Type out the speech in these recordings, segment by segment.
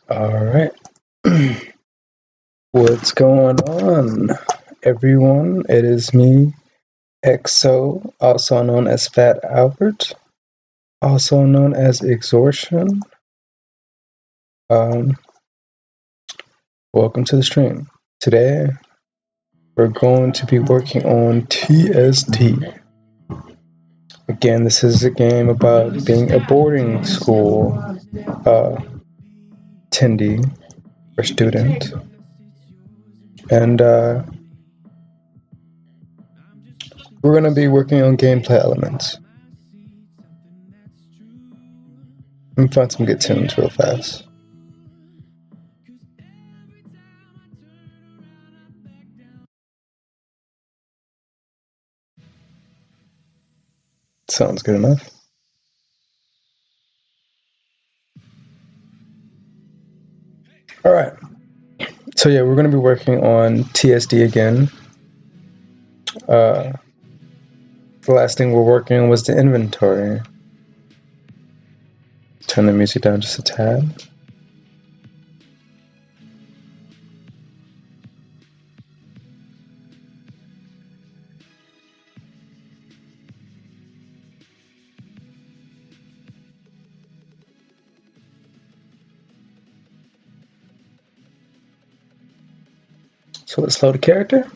All right. What's going on, everyone? It is me, XO, also known as Fat Albert, also known as Exortion. Um, Welcome to the stream. Today, we're going to be working on TSD. Again, this is a game about being a boarding school attendee or student. And we're going to be working on gameplay elements. Let me find some good tunes real fast. Sounds good enough. All right. So yeah, we're going to be working on TSD again. The last thing we're working on was the inventory. Turn the music down just a tad. So let's load a character.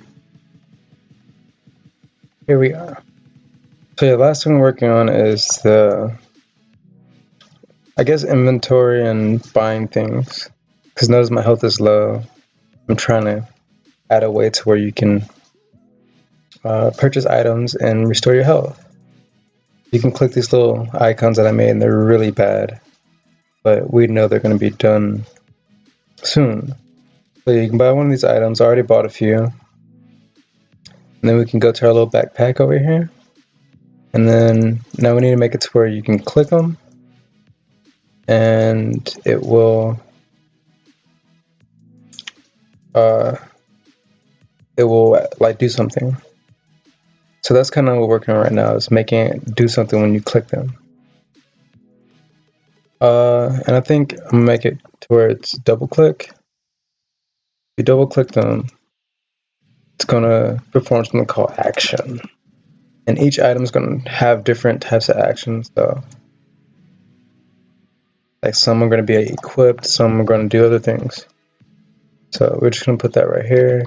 Here we are. So yeah, the last thing we're working on is the, I guess, inventory and buying things. Because notice my health is low. I'm trying to add a way to where you can purchase items and restore your health. You can click these little icons that I made, and they're really bad. But we know they're going to be done soon. So you can buy one of these items. I already bought a few. And then we can go to our little backpack over here. And then now we need to make it to where you can click them. And it will like do something. So that's kind of what we're working on right now, is making it do something when you click them. And I think I'm gonna make it to where it's double click. If you double click them, it's gonna perform something called action. And each item is gonna have different types of actions. So like some are gonna be equipped, some are gonna do other things. So we're just gonna put that right here,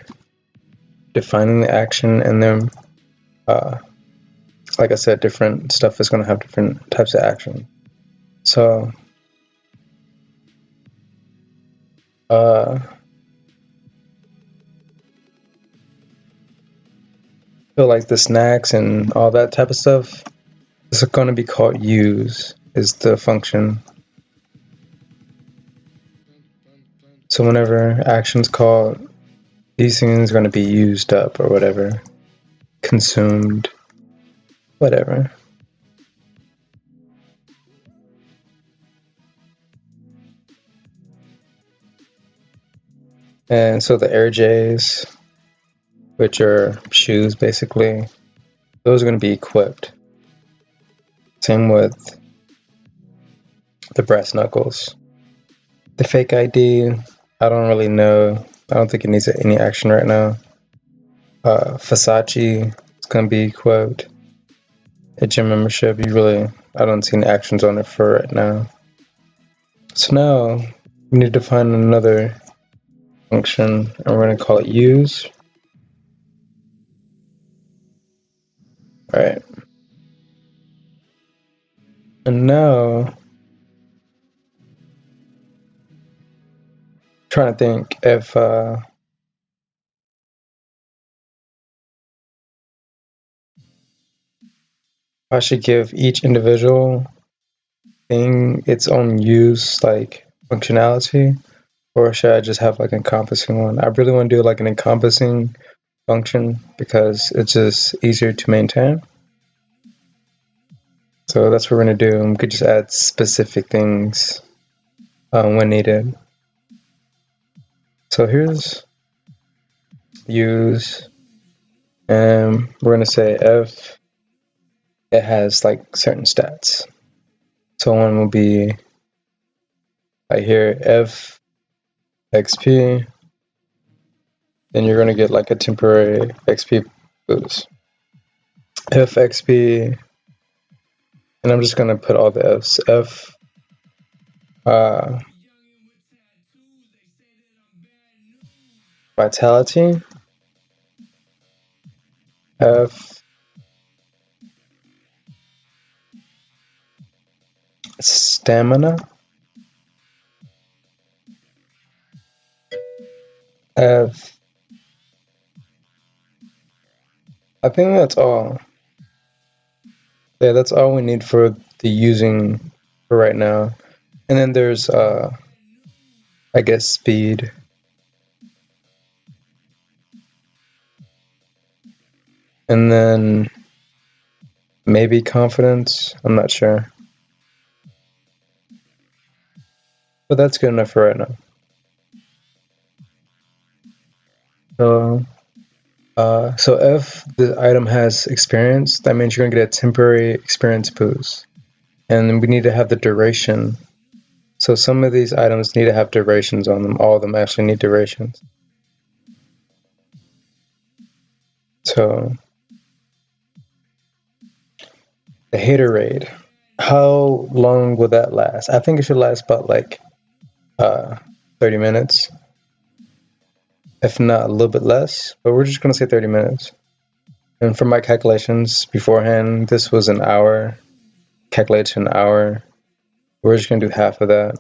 defining the action, and then like I said, different stuff is gonna have different types of action. So feel like the snacks and all that type of stuff is going to be called use, is the function. So whenever action's called, these things are going to be used up or whatever, consumed, whatever. And so the Air J's, which are shoes basically, those are going to be equipped. Same with the brass knuckles. The fake ID, I don't really know. I don't think it needs any action right now. Versace is going to be equipped. A gym membership, I don't see any actions on it for right now. So now we need to find another function, and we're going to call it use. Alright. And now, trying to think if I should give each individual thing its own use, like functionality, or should I just have like an encompassing one? I really want to do like an encompassing function because it's just easier to maintain. So that's what we're going to do. We could just add specific things when needed. So here's use, and we're going to say if it has like certain stats. So one will be right here, if XP, then you're going to get like a temporary XP boost. F XP, and I'm just going to put all the F's. F Vitality, F Stamina, F. I think that's all. Yeah, that's all we need for the using for right now. And then there's I guess speed. And then maybe confidence. I'm not sure. But that's good enough for right now. So if the item has experience, that means you're gonna get a temporary experience boost. And we need to have the duration. So some of these items need to have durations on them. All of them actually need durations. So the haterade. How long will that last? I think it should last about like 30 minutes. If not a little bit less, but we're just gonna say 30 minutes. And for my calculations beforehand, this was an hour, calculated to an hour. We're just gonna do half of that,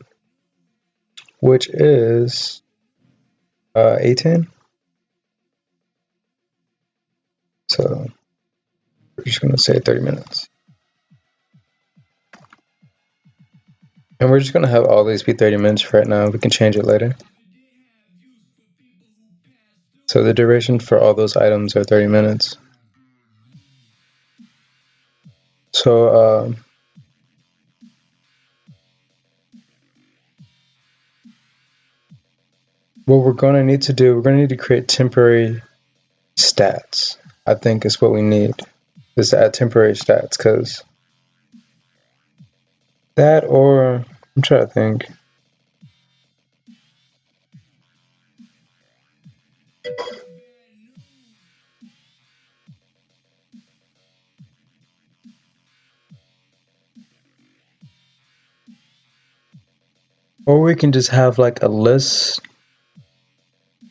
which is 18. So we're just gonna say 30 minutes. And we're just gonna have all these be 30 minutes for right now. We can change it later. So the duration for all those items are 30 minutes. So what we're gonna need to do, we're gonna need to create temporary stats. I think is what we need, is to add temporary stats, because that, or I'm trying to think. Or we can just have like a list,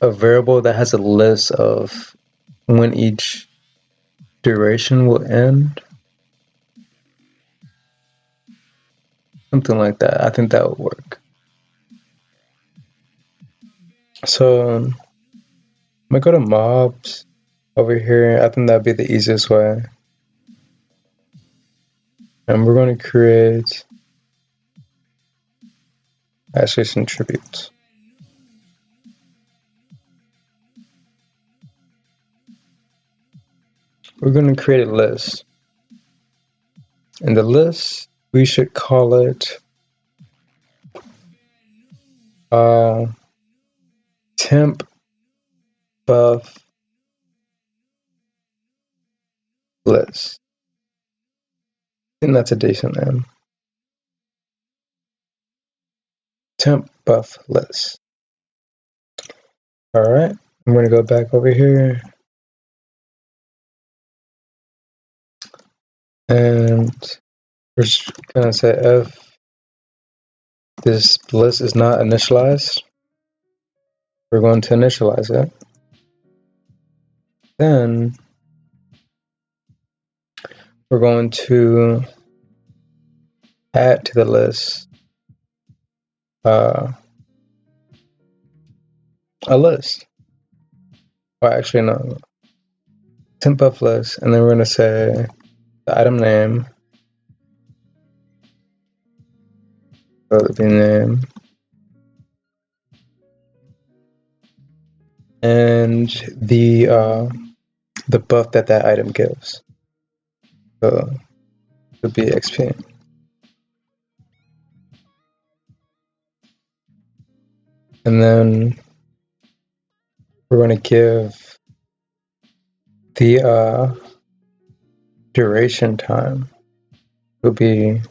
a variable that has a list of when each duration will end. Something like that. I think that would work. So I'm gonna go to mobs over here. I think that'd be the easiest way. And we're going to create actually some tributes. We're going to create a list. And the list, we should call it temp buff list. I think that's a decent name. Temp buff list. All right, I'm going to go back over here. And we're just going to say if this list is not initialized, we're going to initialize it. Then we're going to add to the list a list. Well, actually, no. Temp buff list, and then we're going to say the item name, so the name, and the buff that that item gives. So it would be XP. And then we're going to give the duration time will be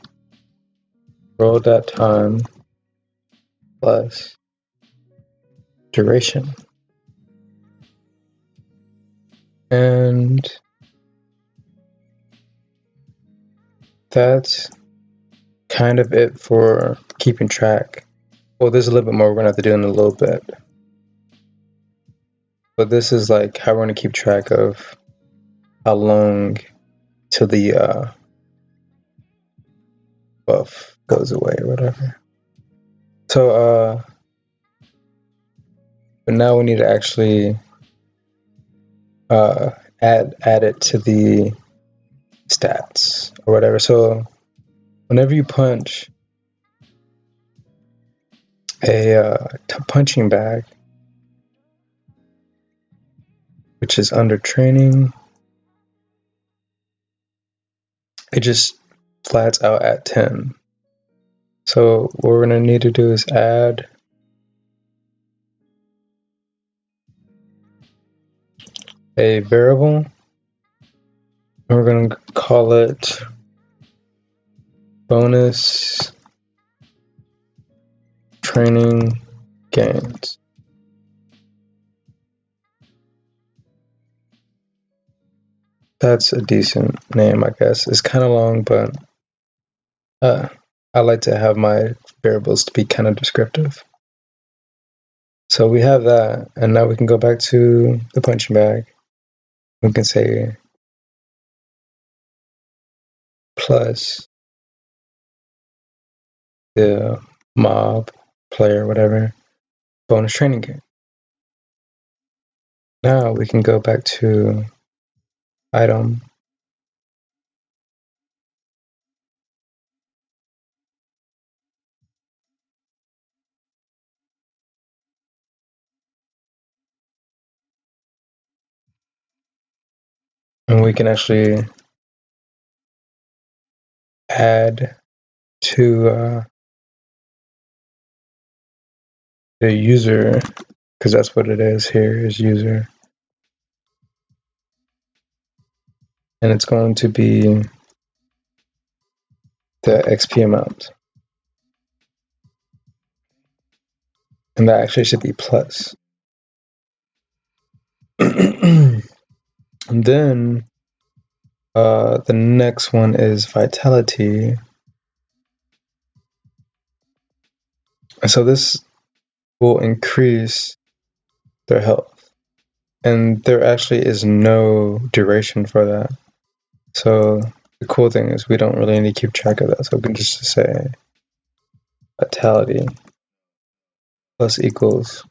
roll.time plus duration. And that's kind of it for keeping track. Well, there's a little bit more we're gonna have to do in a little bit. But this is like how we're gonna keep track of how long till the buff goes away or whatever. So but now we need to actually add it to the stats or whatever. So whenever you punch a punching bag, which is under training, it just flats out at 10. So what we're going to need to do is add a variable, and we're going to call it bonus training gains. That's a decent name, I guess. It's kind of long, but I like to have my variables to be kind of descriptive. So we have that, and now we can go back to the punching bag. We can say plus the mob player, whatever, bonus training game. Now we can go back to item, and we can actually add to the user, because that's what it is here, is user. And it's going to be the XP amount. And that actually should be plus. And then the next one is vitality. And so this will increase their health. And there actually is no duration for that. So the cool thing is we don't really need to keep track of that. So we can just say vitality plus equals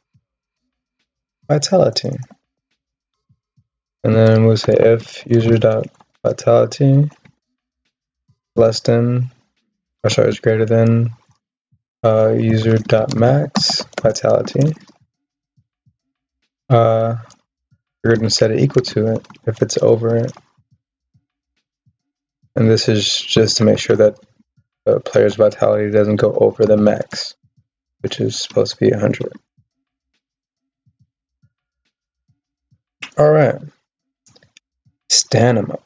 vitality. And then we'll say if user.vitality less than, or sorry, is greater than user.max vitality. We're going to set it equal to it if it's over it. And this is just to make sure that the player's vitality doesn't go over the max, which is supposed to be 100. All right. Stamina.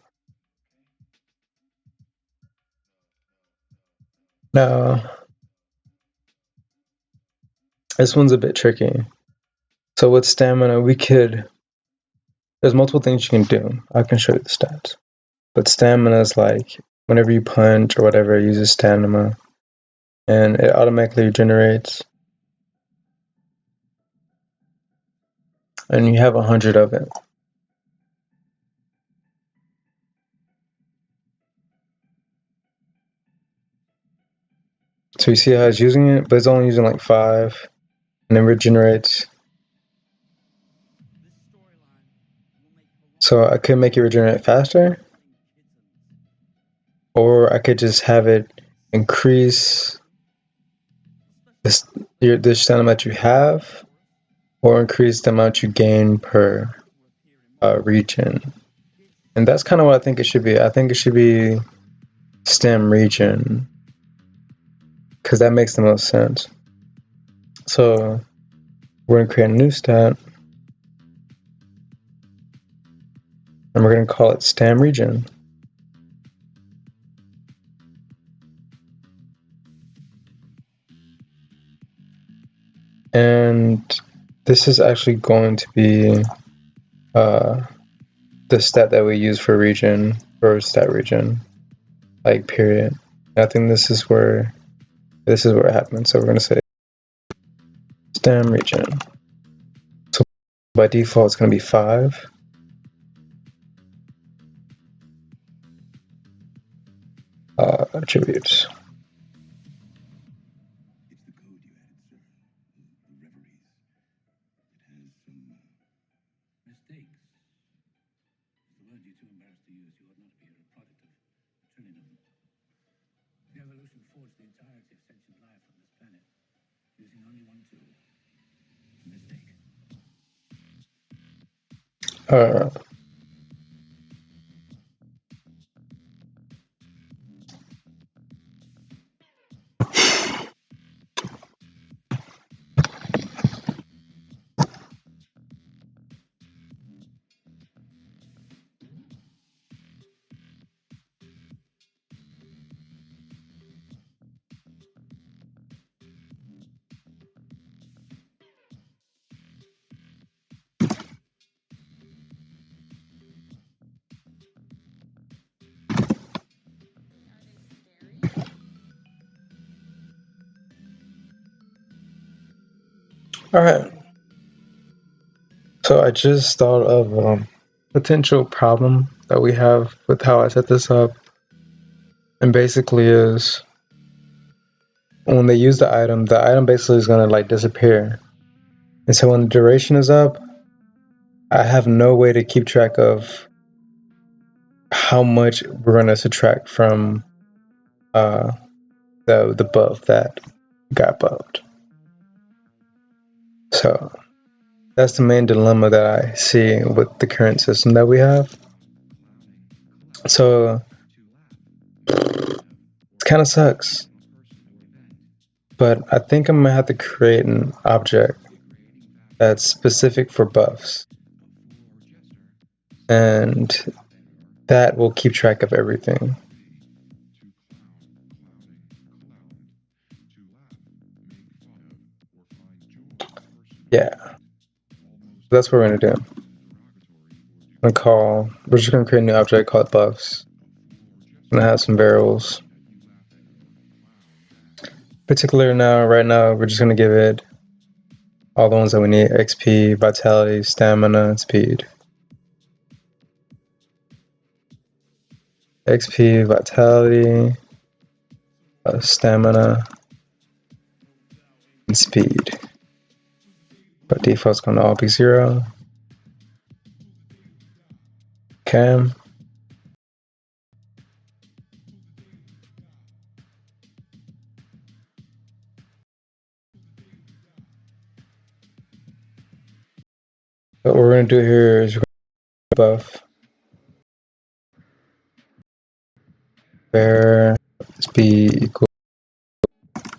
Now, this one's a bit tricky. So with stamina, there's multiple things you can do. I can show you the stats. But stamina is like whenever you punch or whatever, it uses stamina. And it automatically generates. And you have 100 of it. So you see how it's using it, but it's only using like 5. And then regenerates. So I could make it regenerate faster. Or I could just have it increase the stamina that you have, or increase the amount you gain per region. And that's kind of what I think it should be. I think it should be stem region, because that makes the most sense. So we're going to create a new stat, and we're going to call it stem region. And this is actually going to be the stat that we use for region, or stat region, like period. I think this is where it happens. So we're gonna say stem region. So by default, it's gonna be 5. Attributes. Uh, all right. So I just thought of a potential problem that we have with how I set this up, and basically is when they use the item basically is gonna like disappear. And so when the duration is up, I have no way to keep track of how much we're gonna subtract from the buff that got buffed. So that's the main dilemma that I see with the current system that we have. So it kind of sucks, but I think I'm gonna have to create an object that's specific for buffs, and that will keep track of everything. Yeah, that's what we're gonna do. We're just gonna create a new object called buffs. I'm gonna have some variables. Right now, we're just gonna give it all the ones that we need: XP, vitality, stamina, and speed. XP, vitality, stamina, and speed. By default, it's gonna all be 0. Okay. What we're gonna do here is we're gonna buff var speed equal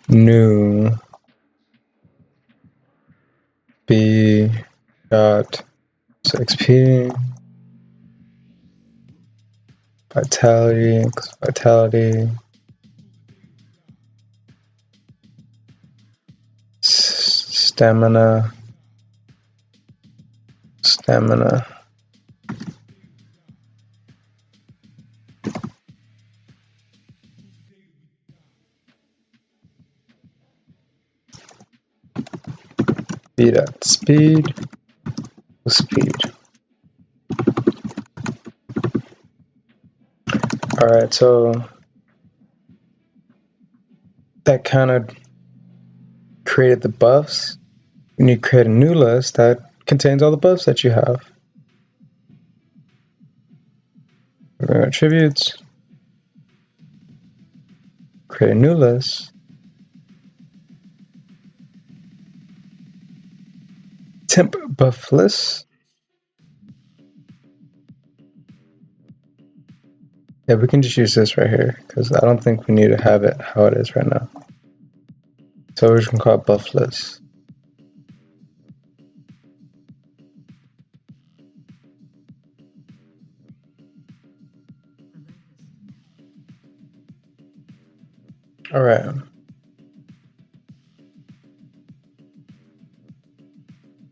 new b dot XP, vitality equals vitality, stamina, b dot speed, speed. All right, so that kind of created the buffs. We need to create a new list that contains all the buffs that you have. We're going to attributes, create a new list, temp buff list. Yeah, we can just use this right here because I don't think we need to have it how it is right now. So we're just gonna call it buff list. All right.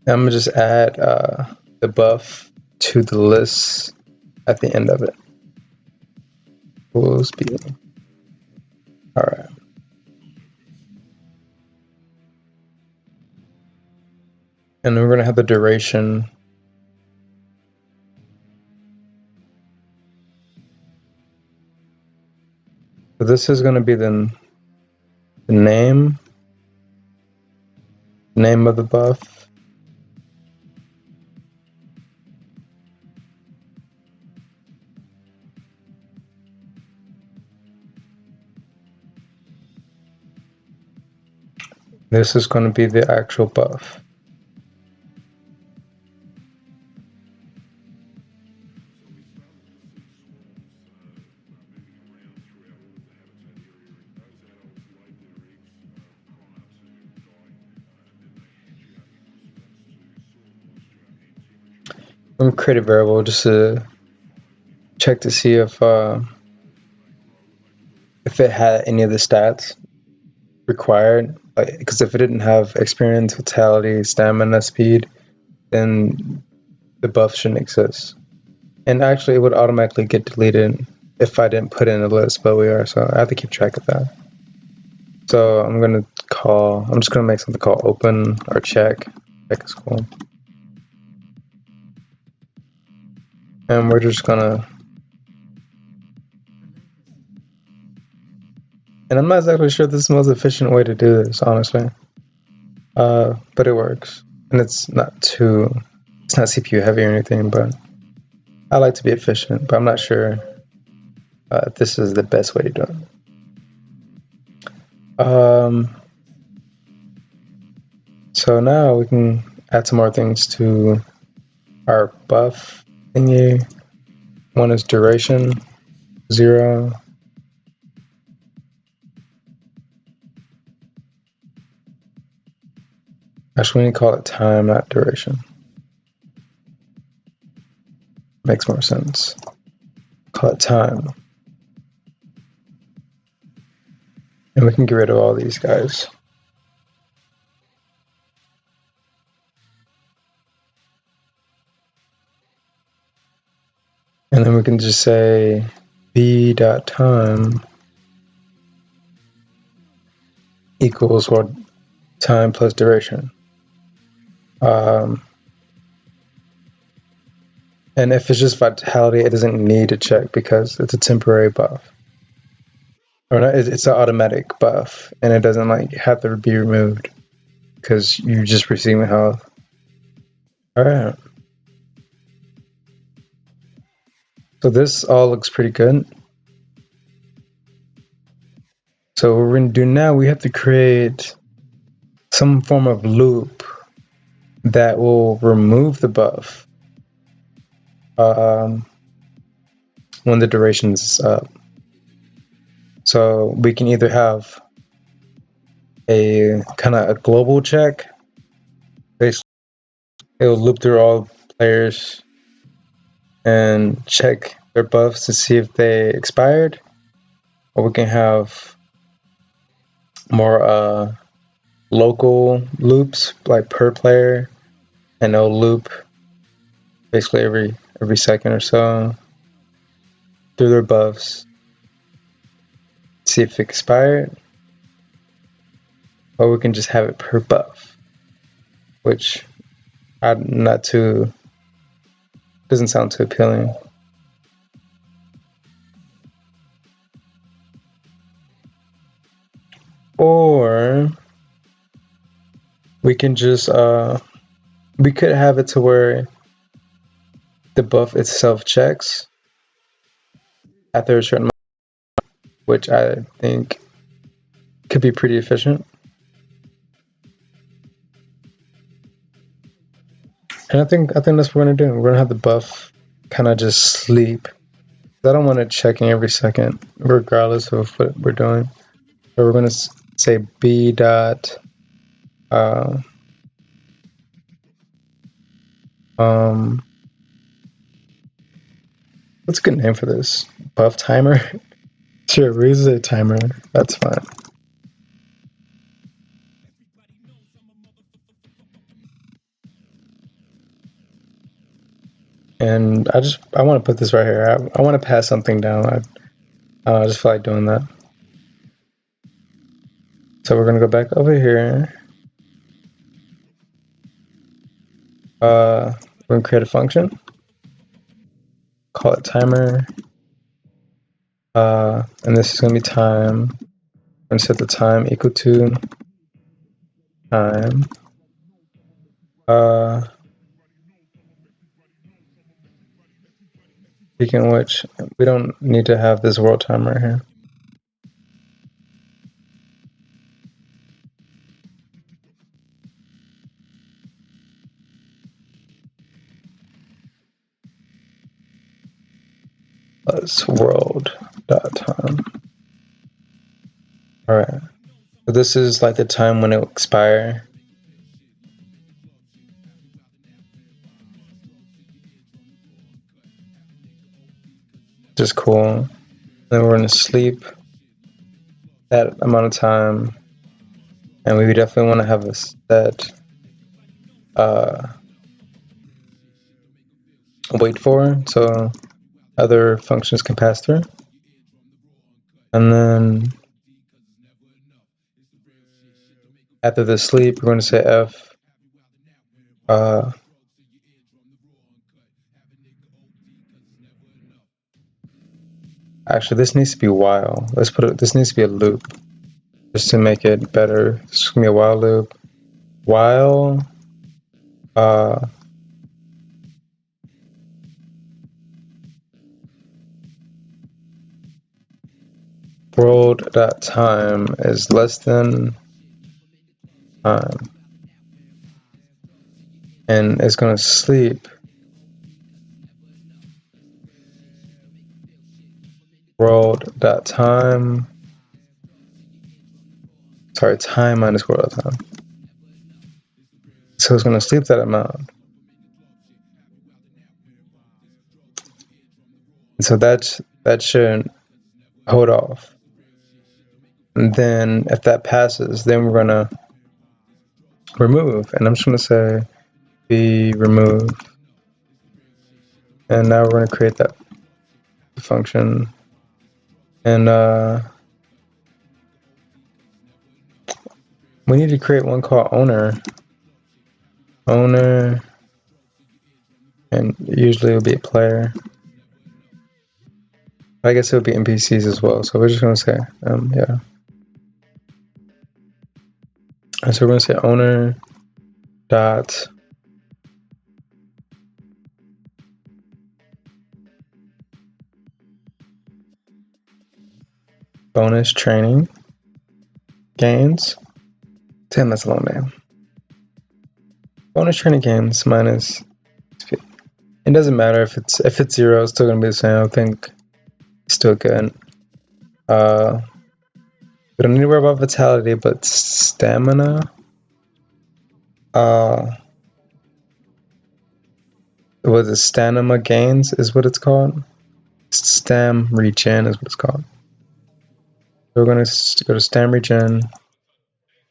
I'm gonna just add the buff to the list at the end of it. Full speed. All right. And we're gonna have the duration. So this is gonna be the name of the buff. This is going to be the actual buff. I'm gonna create a variable just to check to see if it had any of the stats required. Because if it didn't have experience, vitality, stamina, speed, then the buff shouldn't exist. And actually, it would automatically get deleted if I didn't put it in a list, but we are, so I have to keep track of that. So I'm just gonna make something called open or check. Check is cool. And we're just gonna, and I'm not exactly sure this is the most efficient way to do this, honestly. But it works, and it's not CPU heavy or anything, but I like to be efficient, but I'm not sure if this is the best way to do it. So now we can add some more things to our buff thingy. One is duration, 0. Actually, we need to call it time, not duration. Makes more sense. Call it time. And we can get rid of all these guys. And then we can just say b.time equals what? Time plus duration. And if it's just vitality, it doesn't need to check because it's a temporary buff. Or not, it's an automatic buff, and it doesn't have to be removed because you're just receiving health. All right. So this all looks pretty good. So what we're going to do now, we have to create some form of loop that will remove the buff when the duration is up. So we can either have a kind of a global check. Basically, it'll loop through all players and check their buffs to see if they expired. Or we can have more local loops, like per player, and it'll loop basically every second or so through their buffs, see if it expired. Or we can just have it per buff, which doesn't sound too appealing. Or we can just we could have it to where the buff itself checks after a certain amount, which I think could be pretty efficient. And I think that's what we're gonna do. We're gonna have the buff kind of just sleep. I don't want it checking every second, regardless of what we're doing. So we're gonna say b dot what's a good name for this? Buff timer? Sure, we use a timer. That's fine. And I want to put this right here. I want to pass something down. I just feel like doing that. So we're gonna go back over here. We're gonna create a function. Call it timer. And this is gonna be time. I'm gonna set the time equal to time. Speaking of which, we don't need to have this world timer here. Let's world.time. Alright. So this is like the time when it will expire. Just cool. Then we're gonna sleep that amount of time. And we definitely want to have a set wait for, so other functions can pass through. And then after the sleep, we're going to say f actually this needs to be while. Let's put it, this needs to be a loop just to make it better. This is going to be a while loop. While world.time is less than time, and it's going to sleep world.time, sorry, time minus world.time. So it's going to sleep that amount. And so that should hold off. And then if that passes, then we're going to remove. And I'm just going to say be remove. And now we're going to create that function. And we need to create one called owner. Owner. And usually it'll be a player. I guess it'll be NPCs as well. So we're just going to say, yeah. And so we're going to say owner dot bonus training gains. Damn, that's a long name. Bonus training gains minus. It doesn't matter if it's 0, it's still gonna be the same. I think it's still good. We don't need to worry about vitality, but stamina. Was it stamina gains is what it's called? Stam regen is what it's called. So we're gonna go to stam regen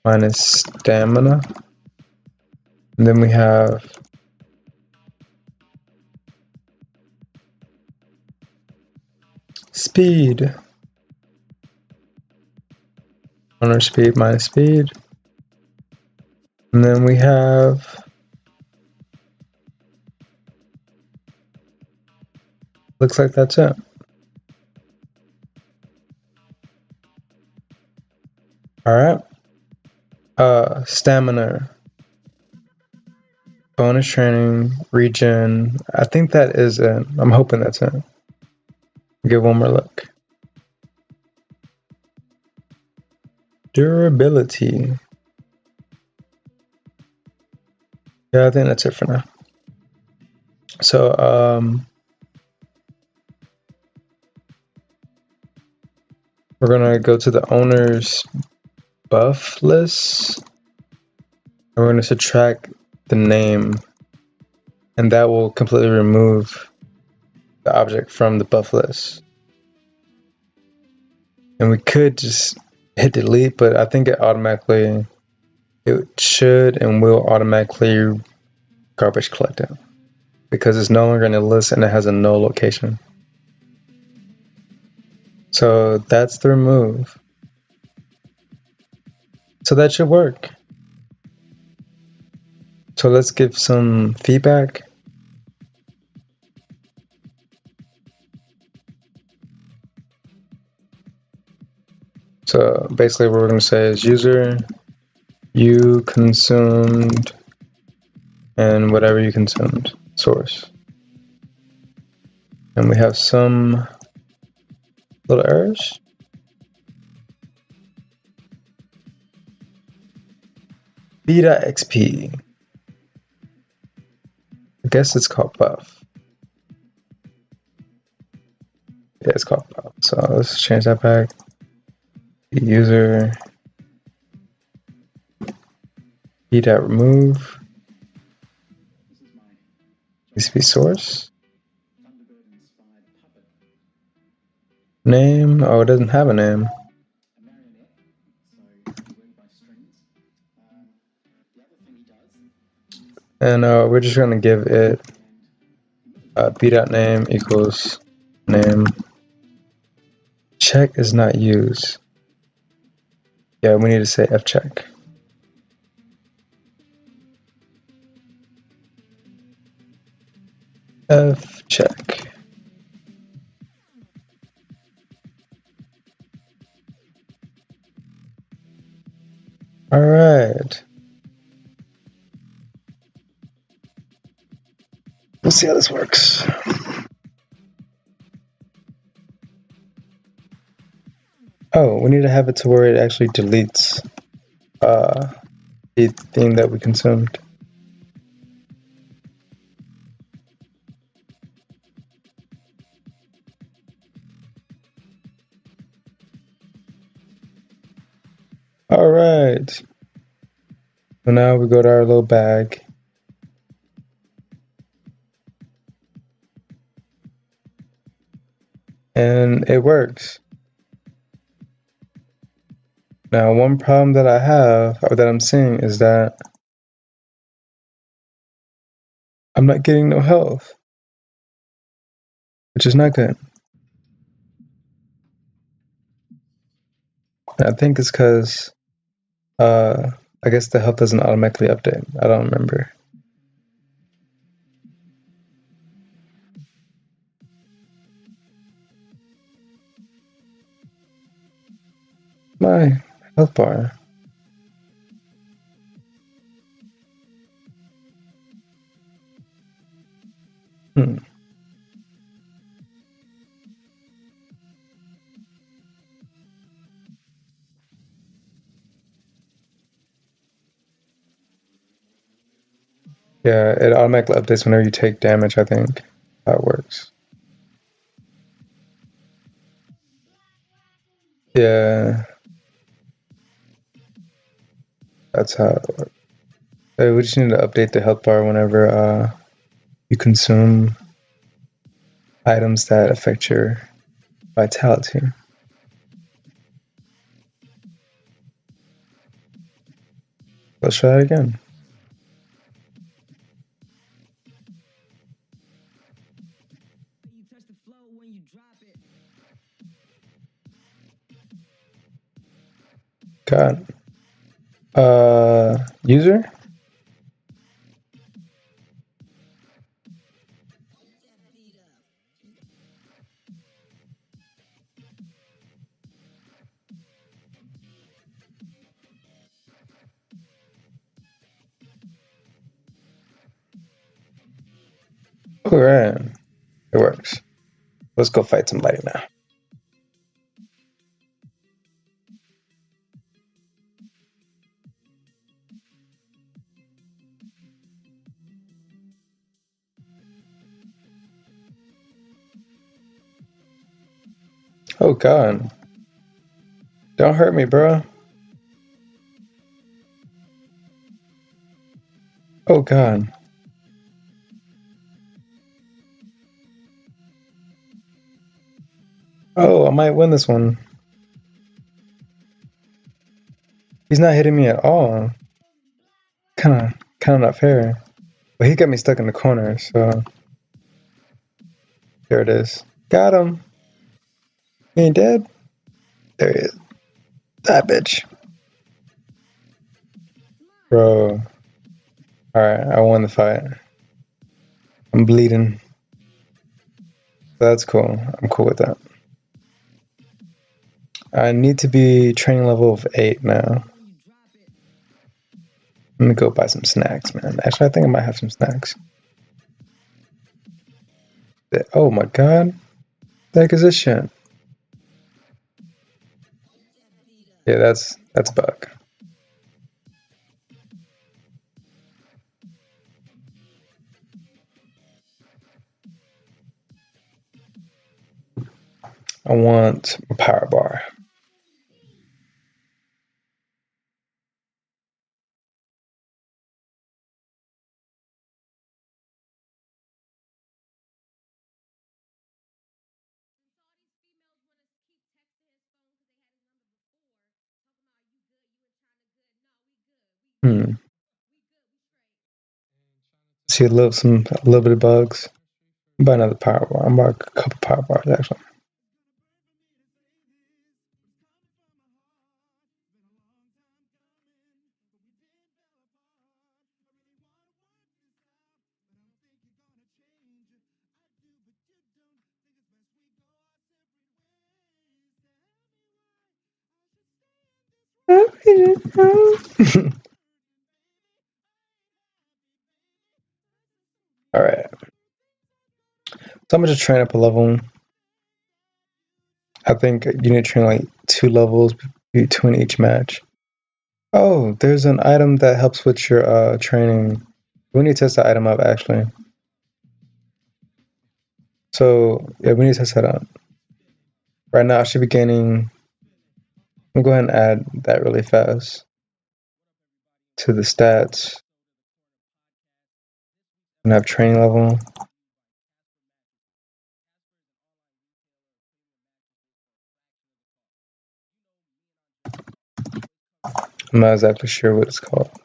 minus stamina. And then we have speed. Owner speed minus speed. And then we have looks like that's it. Alright. Stamina. Bonus training, regen. I think that is it. I'm hoping that's it. Give one more look. Durability. Yeah, I think that's it for now. So, we're gonna go to the owner's buff list. And we're gonna subtract the name, and that will completely remove the object from the buff list. And we could just hit delete, but I think it should and will automatically garbage collect it. because it's no longer in the list and it has a no location. So that's the remove. So that should work. So let's give some feedback. So basically what we're going to say is user, you consumed, and whatever you consumed, source. And we have some little errors. B.xp. I guess it's called buff. Yeah, it's called buff. So let's change that back. User b.remove needs to be source. Name. Oh, it doesn't have a name. And we're just going to give it b.name equals name. Check is not used. Yeah, we need to say fcheck. Fcheck. All right. We'll see how this works. Oh, we need to have it to where it actually deletes the thing that we consumed. All right. So now we go to our little bag. And it works. Now, one problem that I have, or that I'm seeing, is that I'm not getting no health, which is not good. And I think it's because, I guess the health doesn't automatically update. I don't remember. My health bar. Yeah, it automatically updates whenever you take damage, I think. How it works. Yeah. That's how it works. So we just need to update the health bar whenever you consume items that affect your vitality. Let's try it again. Got user? Alright. It works. Let's go fight somebody now. Oh god. Don't hurt me, bro. Oh god. Oh, I might win this one. He's not hitting me at all. Kinda not fair. But he got me stuck in the corner, so There it is. Got him. He ain't dead. There he is. That bitch. Bro. Alright, I won the fight. I'm bleeding. That's cool. I'm cool with that. I need to be training level of 8 now. Let me go buy some snacks, man. Actually, I think I might have some snacks. Oh my god. The heck is this shit? Yeah, that's a bug. I want a power bar. See a little bit of bugs. Buy another power bar. I'm about a couple power bars actually. Alright. So I'm gonna just train up a level. I think you need to train like 2 levels between each match. Oh, there's an item that helps with your training. We need to test the item up actually. So yeah, we need to test that out. Right now I should be gaining. I'm going to go ahead and add that really fast to the stats. And have training level. I'm not exactly sure what it's called. I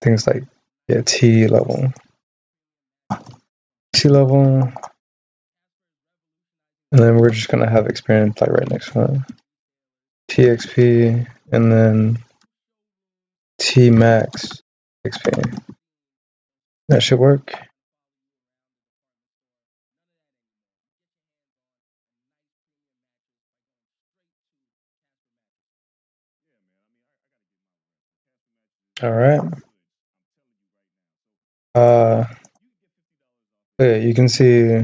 think it's like, yeah, T level. T level. And then we're just gonna have experience like right next one. TXP and then T max XP. That should work. Alright. Yeah, you can see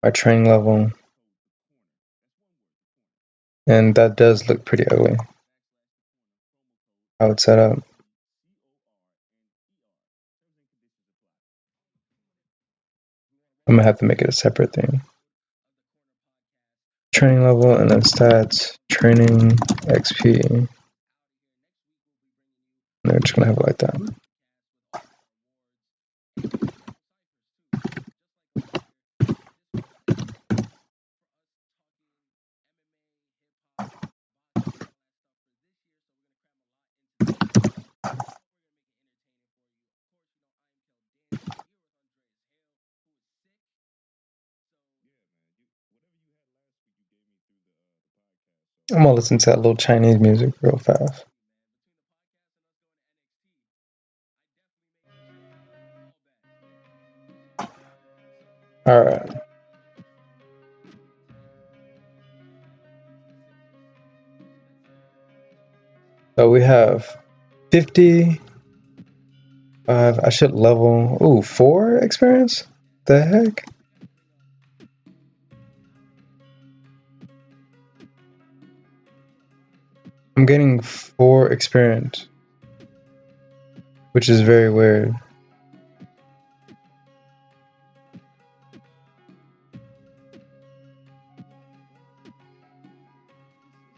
my training level. And that does look pretty ugly. How it's set up. I'm gonna have to make it a separate thing. Training level and then stats, training, XP. And we're just gonna have it like that. I'm gonna listen to that little Chinese music real fast. Alright. So we have 50. I should level 4 experience? The heck? I'm getting 4 experience, which is very weird.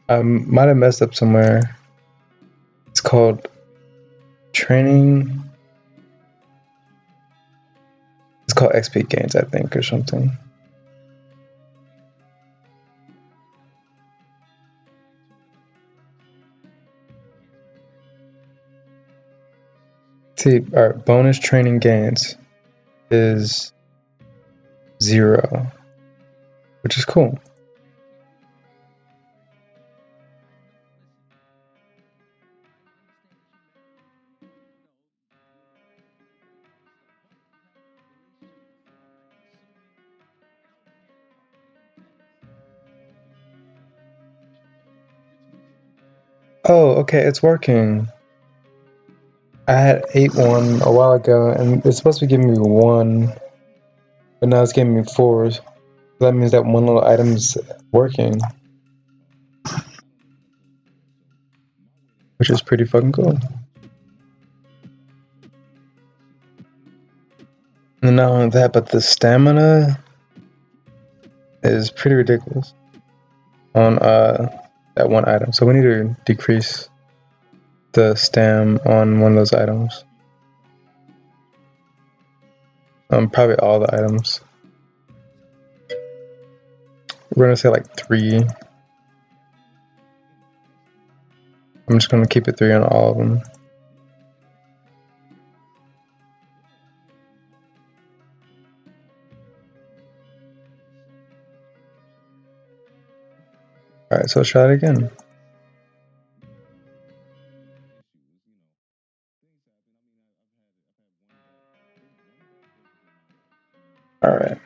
I might have messed up somewhere. It's called training. It's called XP gains, I think, or something. See, alright, bonus training gains. is 0, which is cool. Oh, okay, it's working. I had 8-1 a while ago, and it's supposed to be giving me 1, but now it's giving me 4. So that means that one little item's working, which is pretty fucking cool. And not only that, but the stamina is pretty ridiculous on that one item. So we need to decrease the stam on one of those items. Probably all the items. We're gonna say like 3. I'm just gonna keep it 3 on all of them. Alright, so let's try it again. Alright.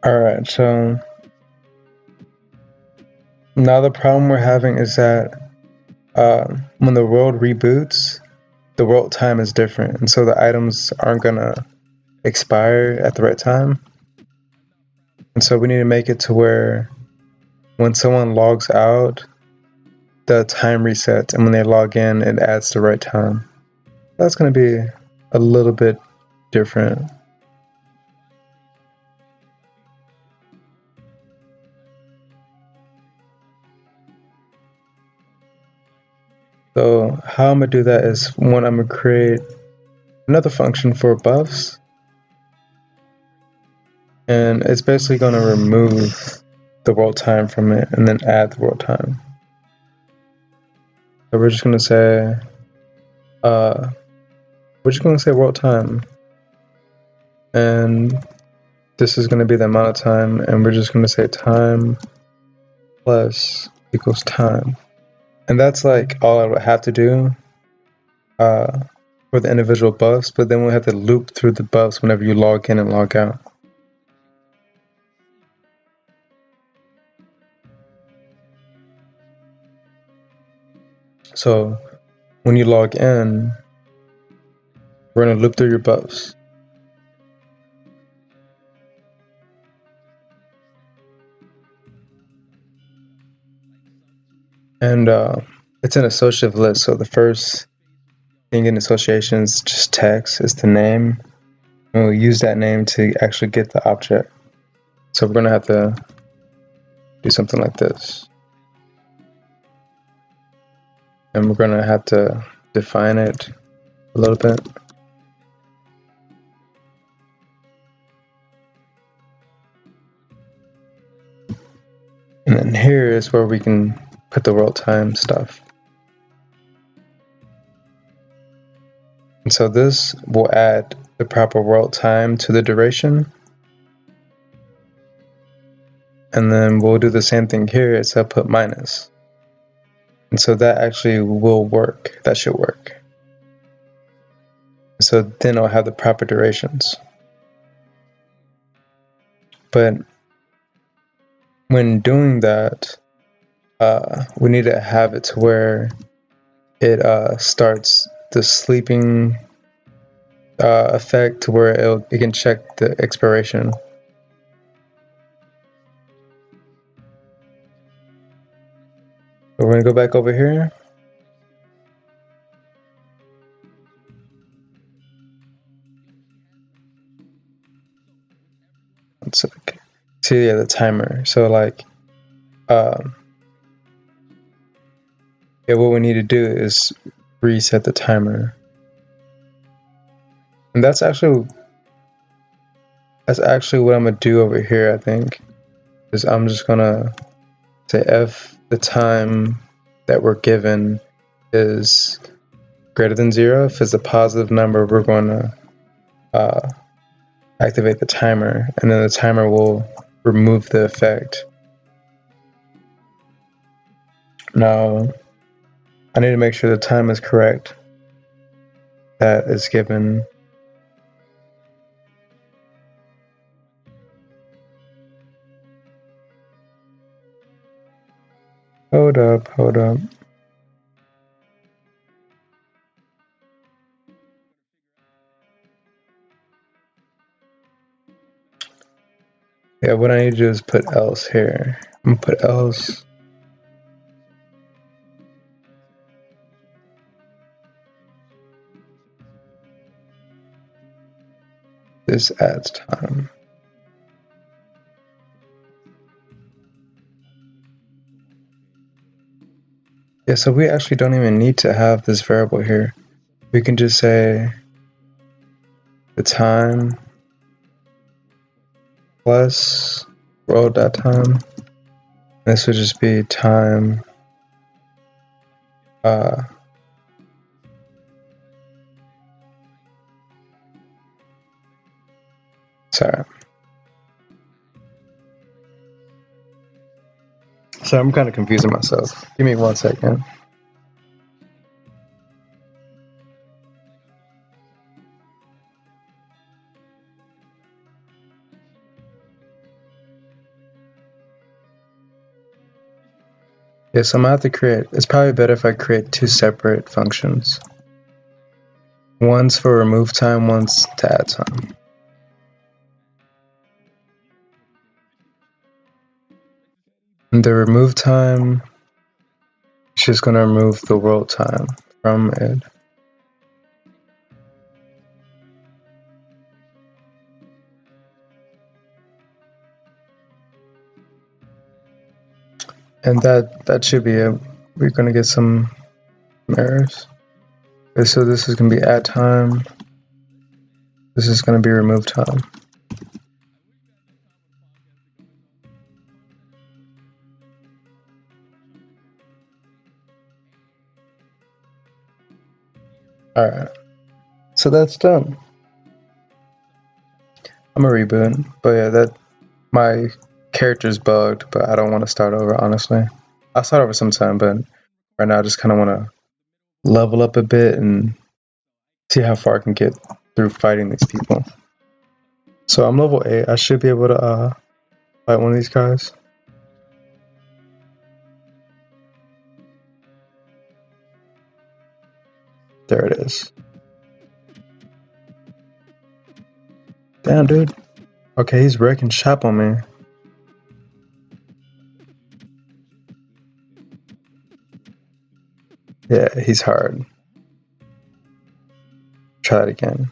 Alright, so now the problem we're having is that when the world reboots, the world time is different, and so the items aren't gonna expire at the right time. And so we need to make it to where when someone logs out, the time resets, and when they log in, it adds the right time. That's gonna be a little bit different. So how I'm gonna do that is, one, I'm gonna create another function for buffs, and it's basically gonna remove the world time from it and then add the world time. So we're just gonna say world time, and this is gonna be the amount of time, and we're just gonna say time plus equals time. And that's like all I would have to do for the individual buffs, but then we'll have to loop through the buffs whenever you log in and log out. So when you log in, we're going to loop through your buffs. And it's an associative list, so the first thing in association is just text, is the name, and we'll use that name to actually get the object. So we're going to have to do something like this. And we're going to have to define it a little bit. And then here is where we can put the world time stuff. And so this will add the proper world time to the duration. And then we'll do the same thing here, except put minus. And so that actually will work. That should work. So then I'll have the proper durations. But when doing that, we need to have it to where it starts the sleeping effect to where it can check the expiration. So we're going to go back over here. So, see, yeah, the timer. So like, yeah, what we need to do is reset the timer. And that's actually what I'm gonna do over here, I think. Is I'm just gonna say F the time that we're given is greater than 0. If it's a positive number, we're going to activate the timer, and then the timer will remove the effect. Now, I need to make sure the time is correct that is given. Hold up. Yeah, what I need to do is put else here. I'm gonna put else. This adds time. Yeah, so we actually don't even need to have this variable here. We can just say the time plus world.time. This would just be time sorry. So I'm kind of confusing myself. Give me 1 second. Yeah, so I'm gonna have to create, it's probably better if I create 2 separate functions. One's for remove time, one's to add time. And the remove time is just gonna remove the world time from it. And that should be it. We're gonna get some errors. Okay, so this is gonna be add time. This is gonna be remove time. Alright. So that's done. I'm gonna reboot. But yeah, my character's bugged, but I don't want to start over, honestly. I'll start over sometime, but right now I just kinda wanna level up a bit and see how far I can get through fighting these people. So I'm level 8. I should be able to fight one of these guys. There it is. Damn, dude. Okay, he's wrecking shop on me. Yeah, he's hard. Try it again.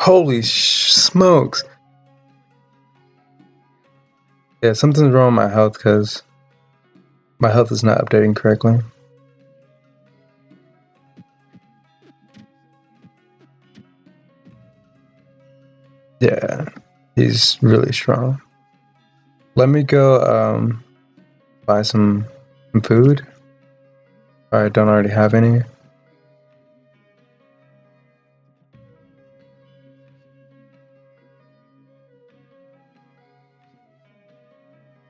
Holy smokes. Yeah, something's wrong with my health because my health is not updating correctly. Yeah, he's really strong. Let me go buy some food. I don't already have any.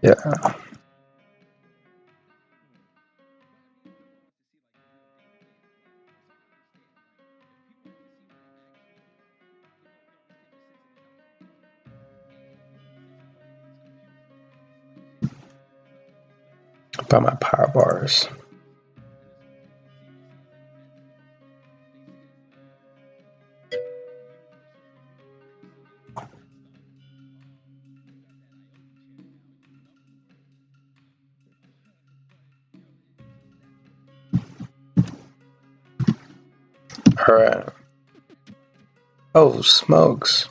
Yeah. Buy my power bars. Alright. Oh, smokes.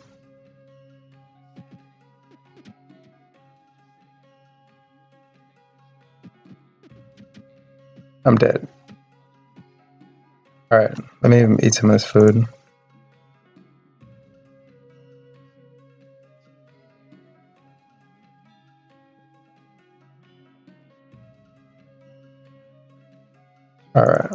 I'm dead. Alright, let me eat some of this food. Alright.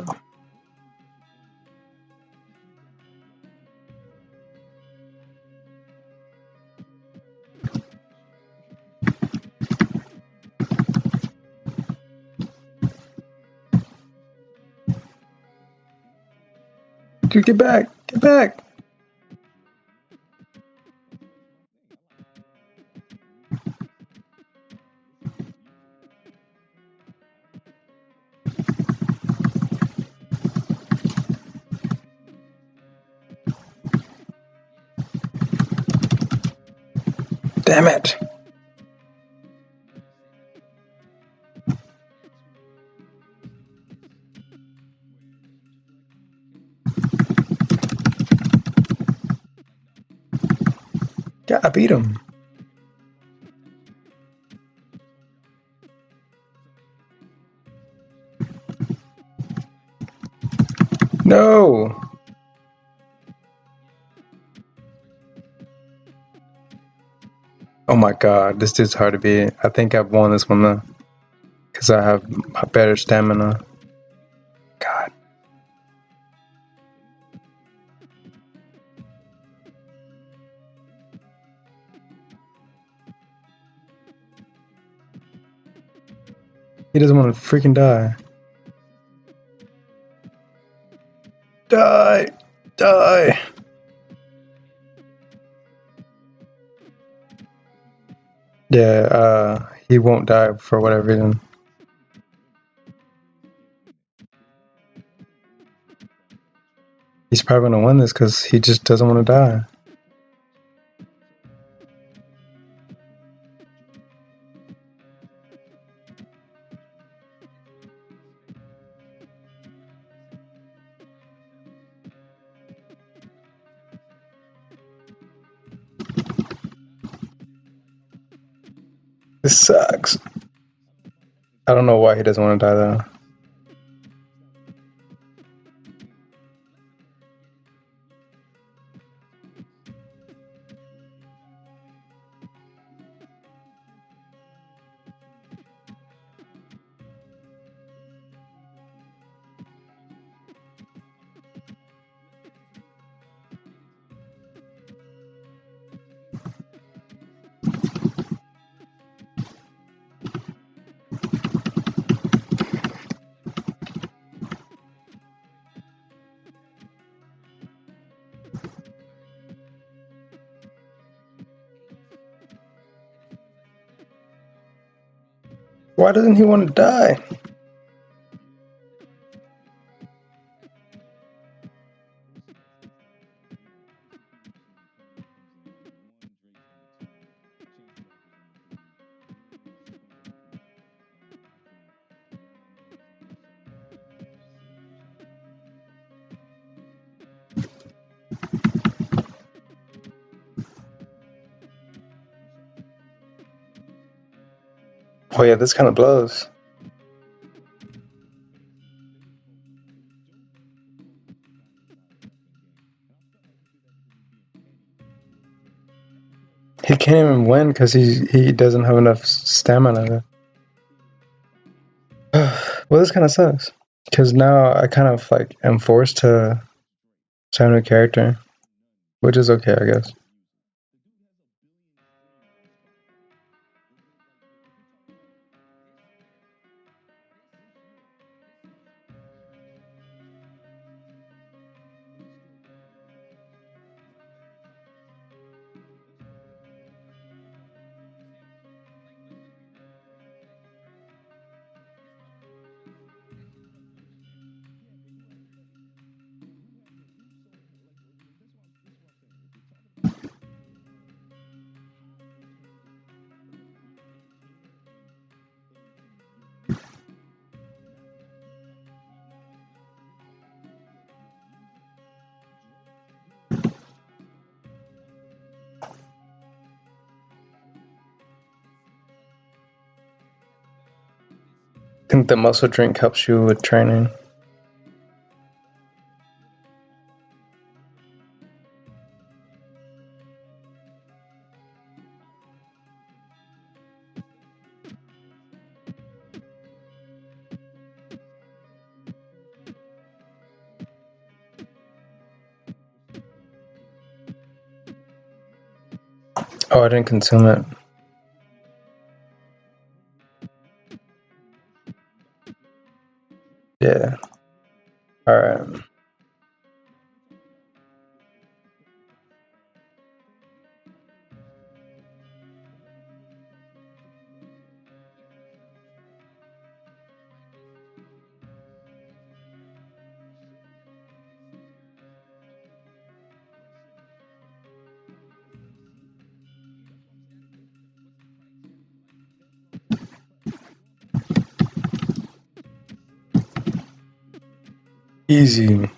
Dude, get back! Get back! Damn it! Yeah, I beat him. No! Oh my god, this dude's hard to beat. I think I've won this one though. Because I have better stamina. God. He doesn't want to freaking die. Die! Die! Yeah, he won't die for whatever reason. He's probably gonna win this because he just doesn't want to die. This sucks. I don't know why he doesn't want to die though. Why doesn't he want to die? Oh yeah, this kind of blows. He can't even win because he doesn't have enough stamina. Well, this kind of sucks because now I kind of like am forced to try a new character, which is okay, I guess. I think the muscle drink helps you with training. Oh, I didn't consume it. Yeah. Alright. Easy.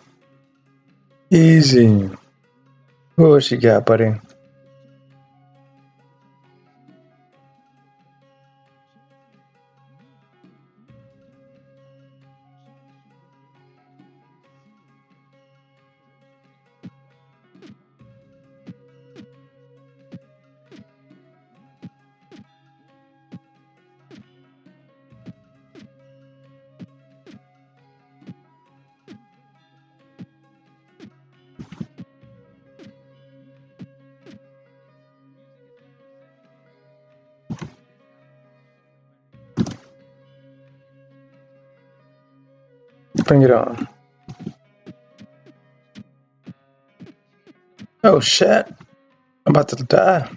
Easy. What you got, buddy? Bring it on. Oh shit. I'm about to die.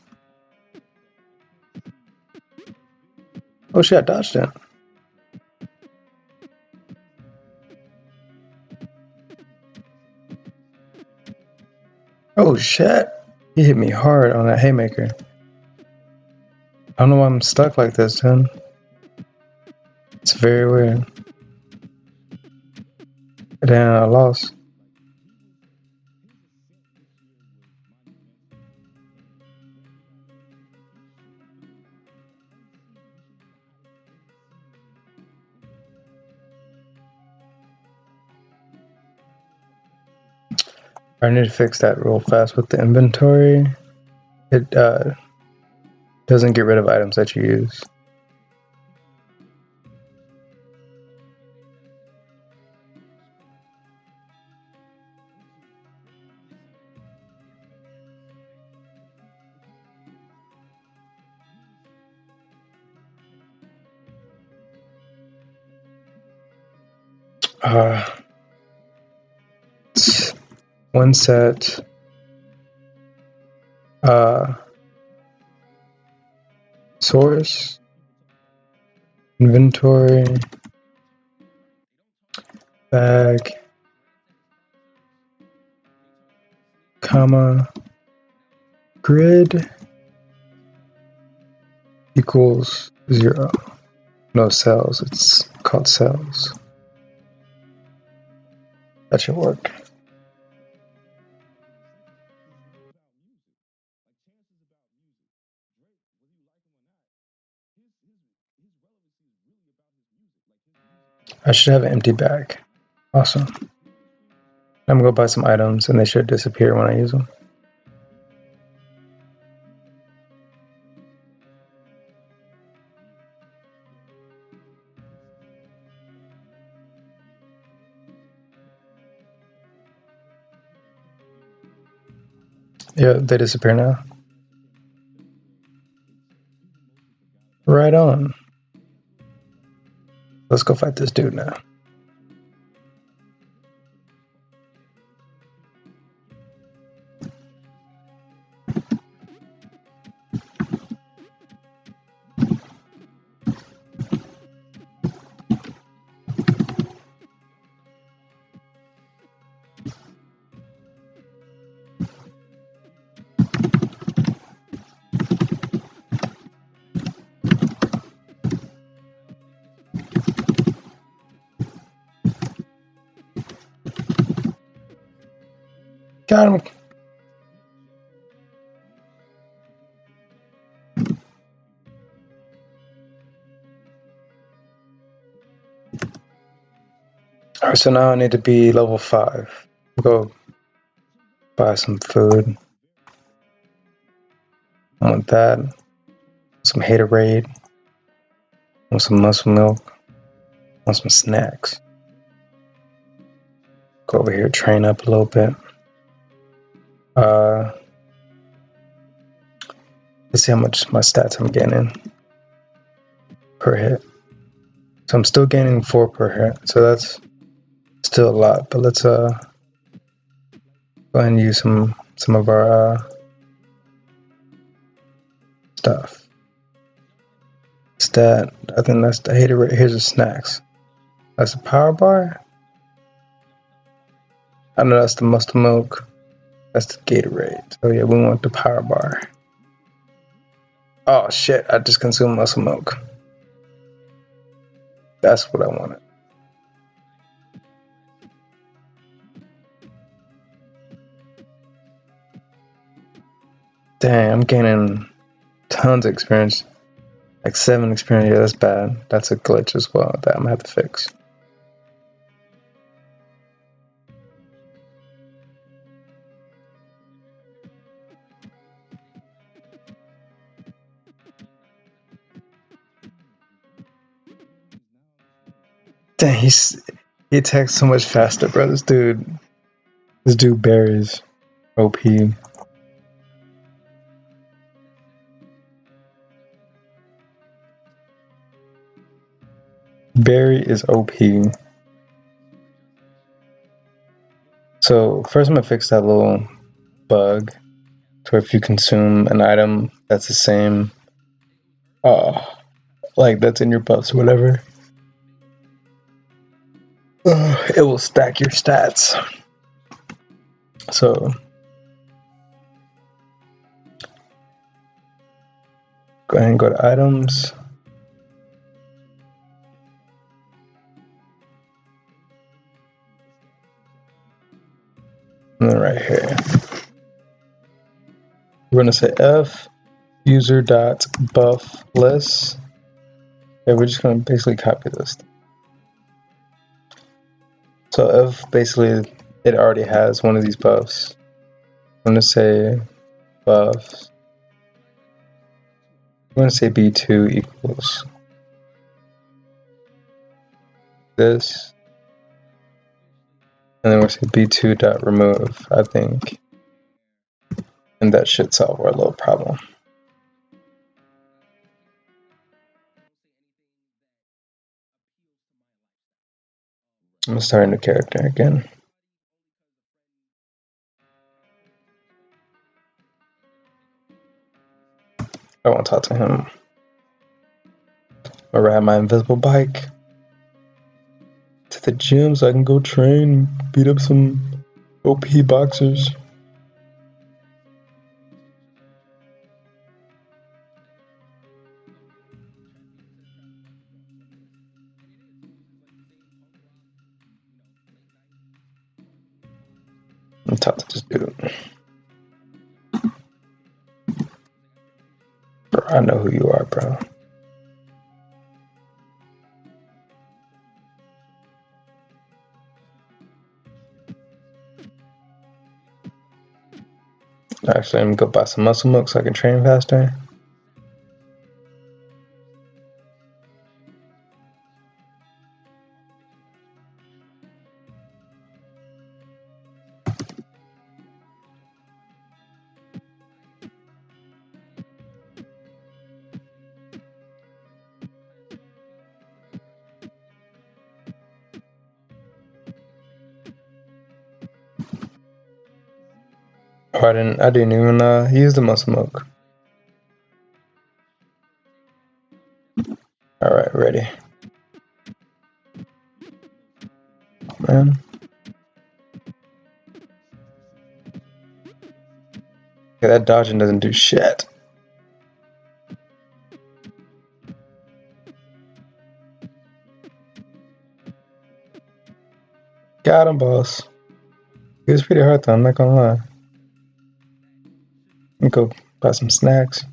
Oh shit, I dodged it. Oh shit. He hit me hard on that haymaker. I don't know why I'm stuck like this, dude. It's very weird. Damn, I lost. I need to fix that real fast with the inventory. It doesn't get rid of items that you use. One set. Source. Inventory. Bag. Comma. Grid. Equals 0. No cells, it's called cells. That should work. I should have an empty bag. Awesome. I'm gonna go buy some items and they should disappear when I use them. Yeah, they disappear now. Right on. Let's go fight this dude now. Got him. Alright, so now I need to be level 5. Go buy some food. I want that. Some Haterade. I want some muscle milk. I want some snacks. Go over here, train up a little bit. Let's see how much my stats I'm gaining per hit. So I'm still gaining 4 per hit, so that's still a lot. But let's go ahead and use some of our stuff. Stat, I think that's the hater rate. Here's the snacks. That's the power bar. I know that's the muscle milk. That's the Gatorade. So yeah, we want the power bar. Oh shit, I just consumed muscle milk. That's what I wanted. Damn, I'm gaining tons of experience. Like 7 experience. Yeah, that's bad. That's a glitch as well that I'm gonna have to fix. Dang, he attacks so much faster, bro. This dude buries OP. Barry is OP. So first I'm gonna fix that little bug to where if you consume an item that's the same like that's in your buffs or whatever, it will stack your stats. So go ahead and go to items. And then right here, we're gonna say F user.buff list. Yeah, we're just gonna basically copy this. So F basically it already has one of these buffs. I'm gonna say buffs. I'm gonna say B2 equals this. And then we're going to say b2.remove, I think. And that should solve our little problem. I'm going to start a new character again. I want to talk to him. I'll ride my invisible bike to the gym so I can go train, beat up some OP boxers. I'm talk to this dude. Bro, I know who you are, bro. Actually, I'm gonna go buy some muscle milk so I can train faster. Oh, I didn't even use the muscle milk. Alright, ready. Man. Okay, that dodging doesn't do shit. Got him, boss. It was pretty hard though, I'm not gonna lie. Let me go buy some snacks.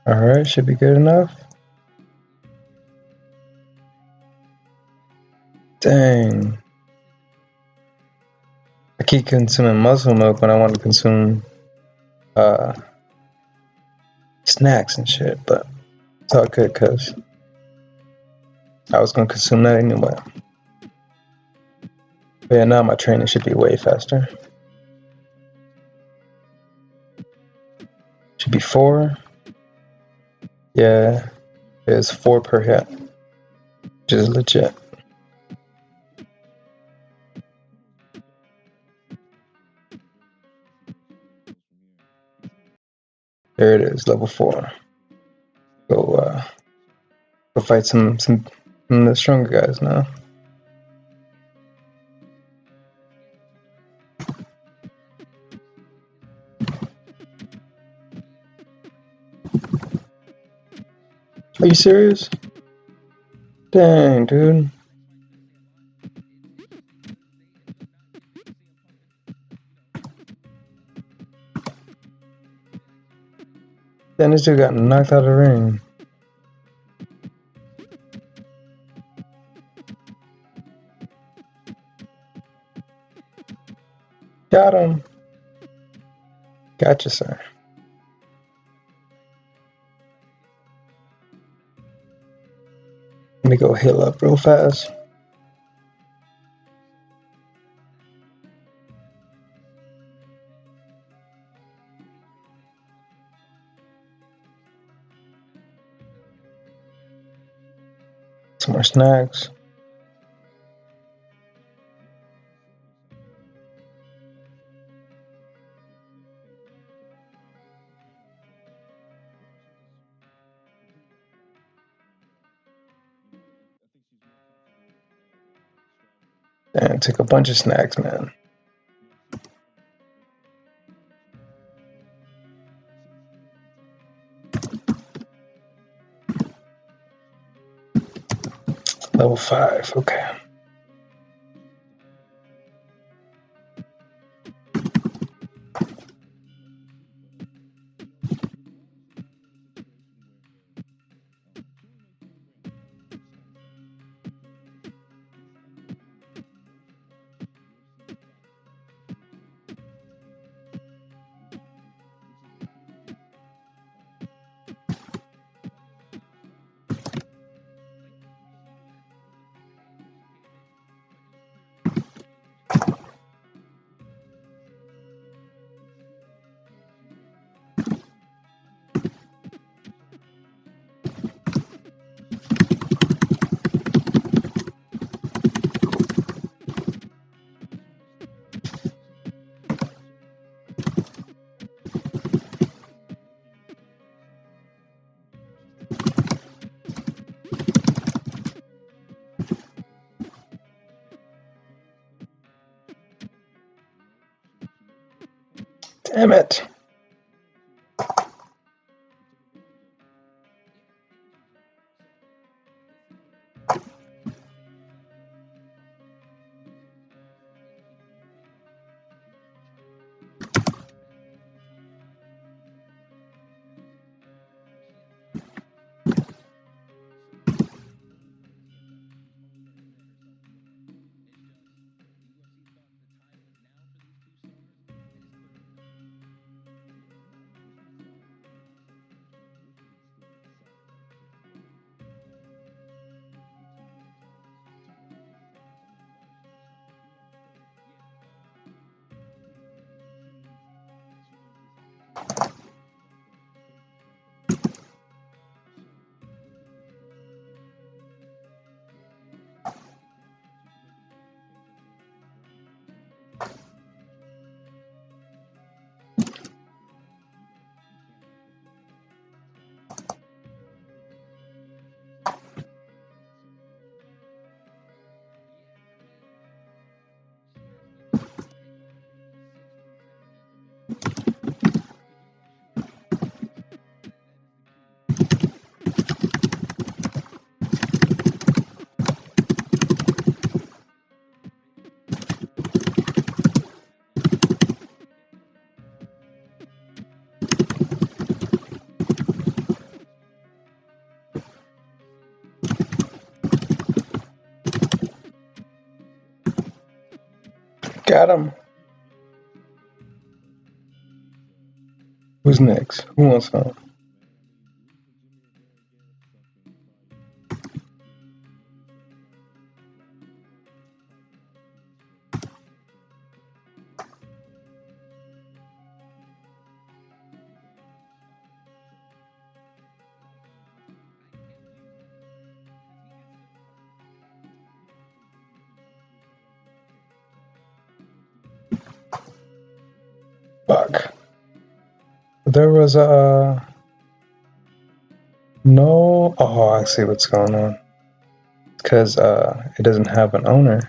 Alright, should be good enough. Dang. I keep consuming muscle milk when I want to consume snacks and shit, but It's all good, cuz I was gonna consume that anyway. But yeah, now my training should be way faster. Should be 4. Yeah, it's 4 per hit, which is legit. There it is, level 4. Go fight some of the stronger guys now. Are you serious? Dang, dude. Then this dude got knocked out of the ring. Got him. Gotcha, sir. Let me go heal up real fast. Some more snacks. And took a bunch of snacks, man. Level 5, okay. Damn it. Got him. Who's next? Who wants some? Fuck. There was a no. Oh, I see what's going on. Because it doesn't have an owner.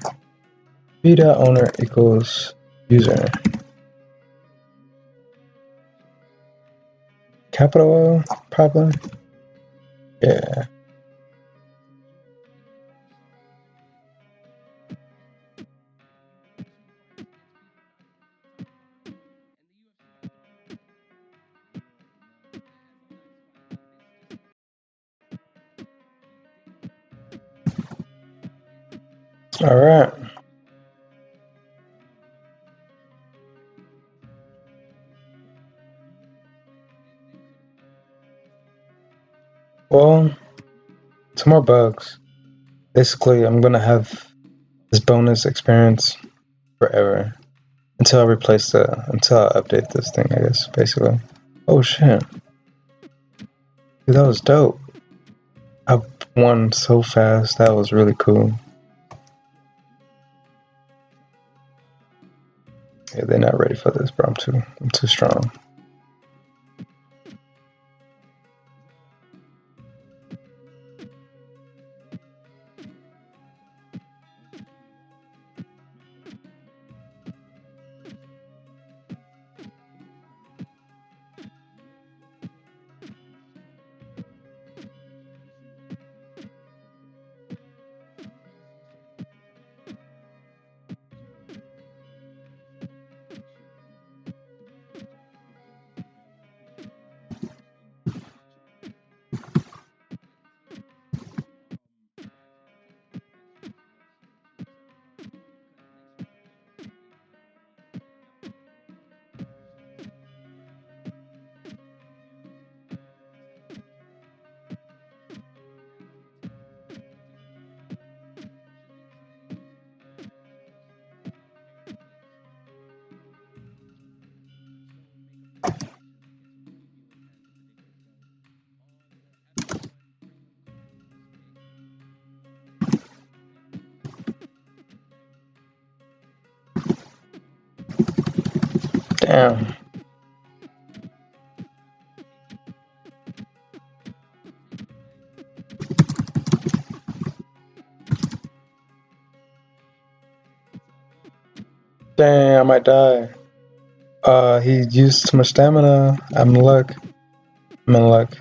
Beta owner equals user. Capital O, probably. Yeah. All right. Well, some more bugs. Basically, I'm gonna have this bonus experience forever until I update this thing. I guess basically. Oh shit, dude, that was dope. I won so fast. That was really cool. Yeah, they're not ready for this, bro. I'm too strong. Damn. Damn, I might die. He used too much stamina. I'm in luck. I'm in luck.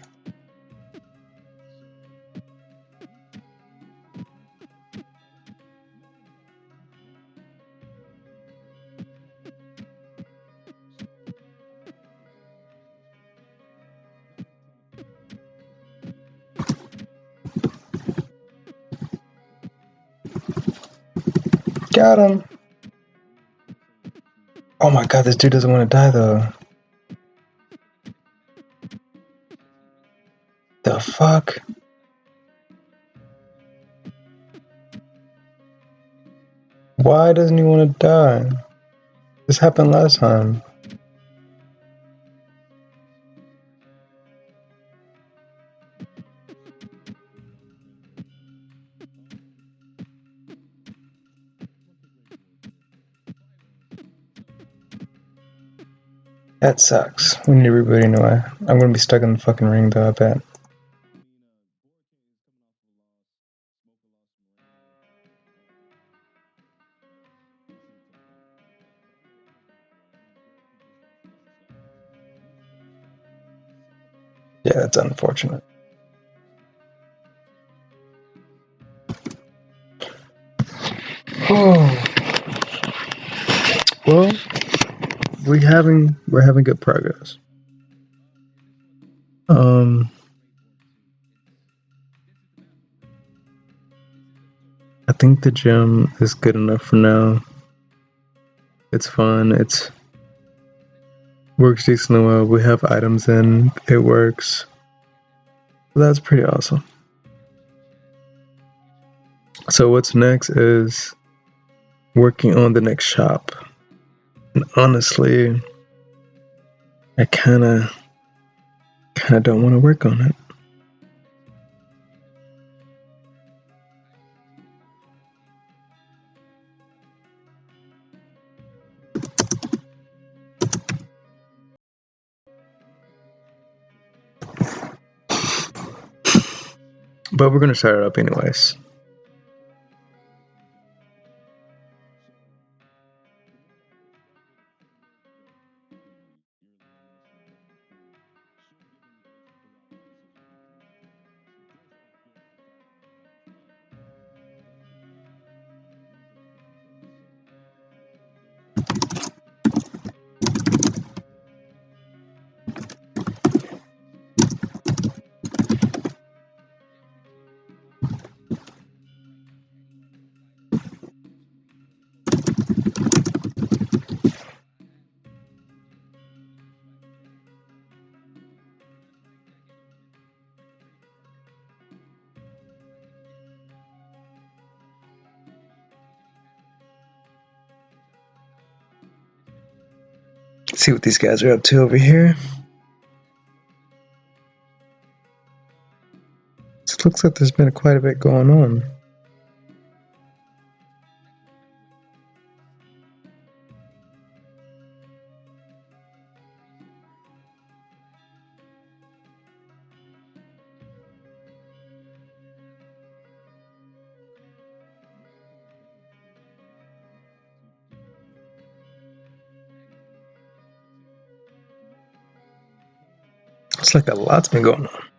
Got him. Oh my god, this dude doesn't want to die though. The fuck? Why doesn't he want to die? This happened last time. That sucks. We need to reboot anyway. I'm gonna be stuck in the fucking ring though, I bet. Yeah, that's unfortunate. Oh. Well, we're having good progress. I think the gym is good enough for now. It's fun. It's works decently well. We have items in. It works. That's pretty awesome. So what's next is working on the next shop. And honestly, I kinda don't want to work on it. But we're gonna start it up anyways. Let's see what these guys are up to over here. It looks like there's been quite a bit going on. Looks like a lot's been going on.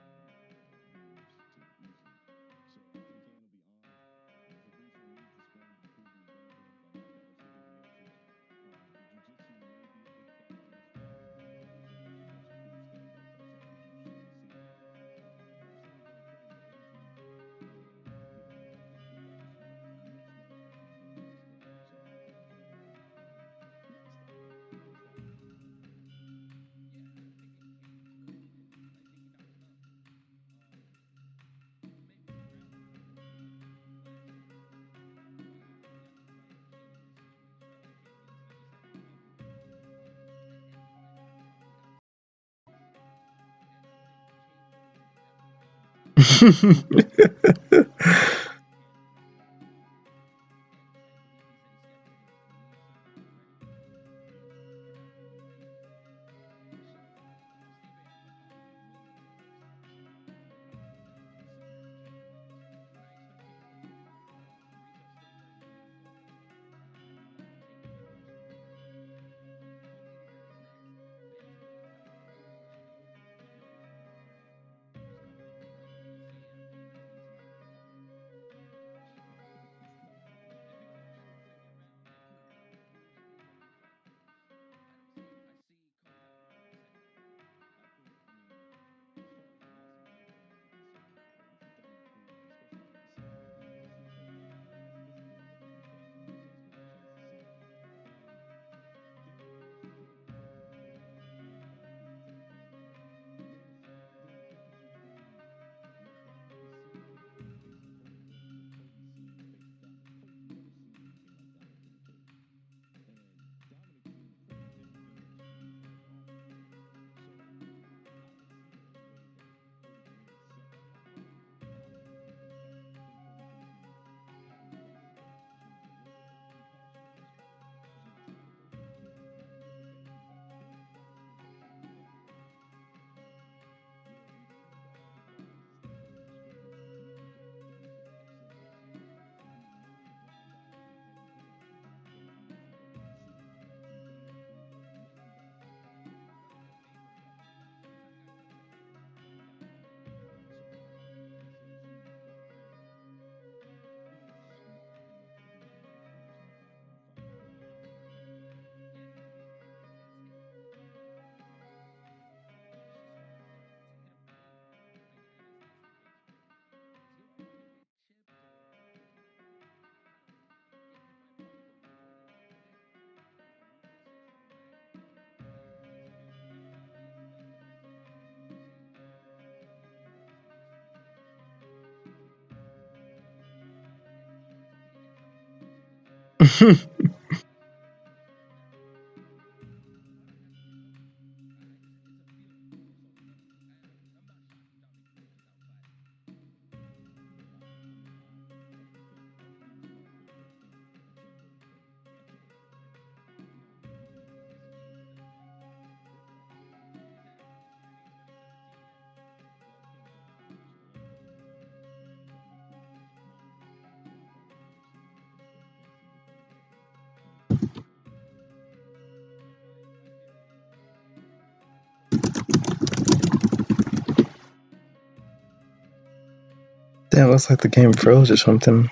Yeah, it looks like the game froze or something.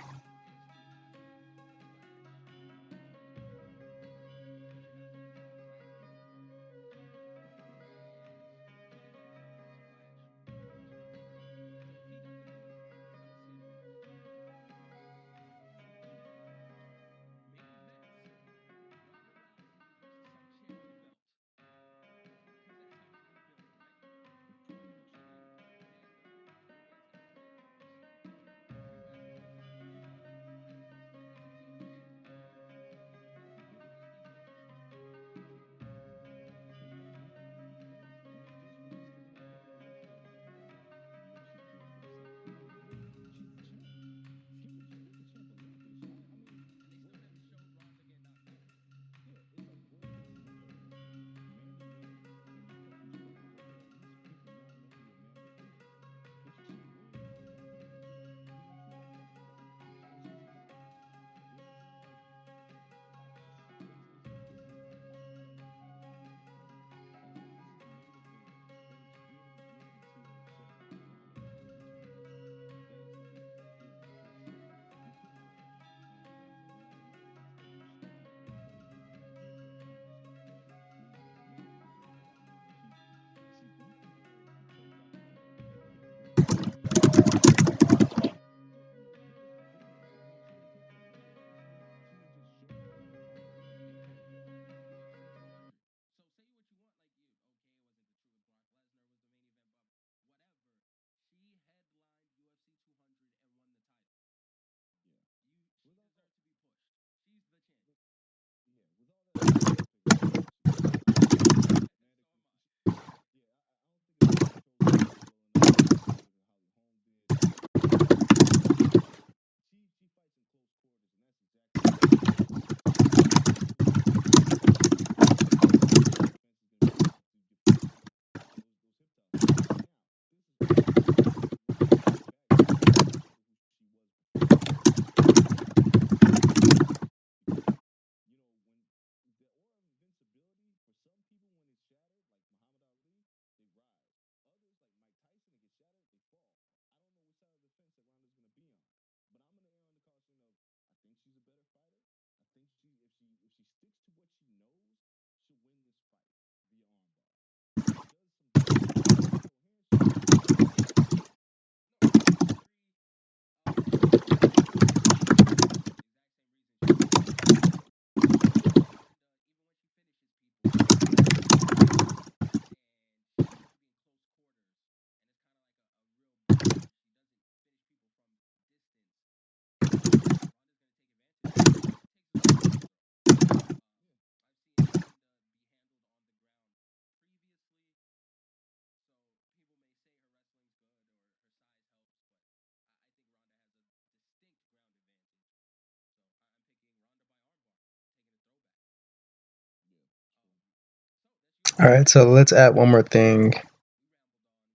All right, so let's add one more thing,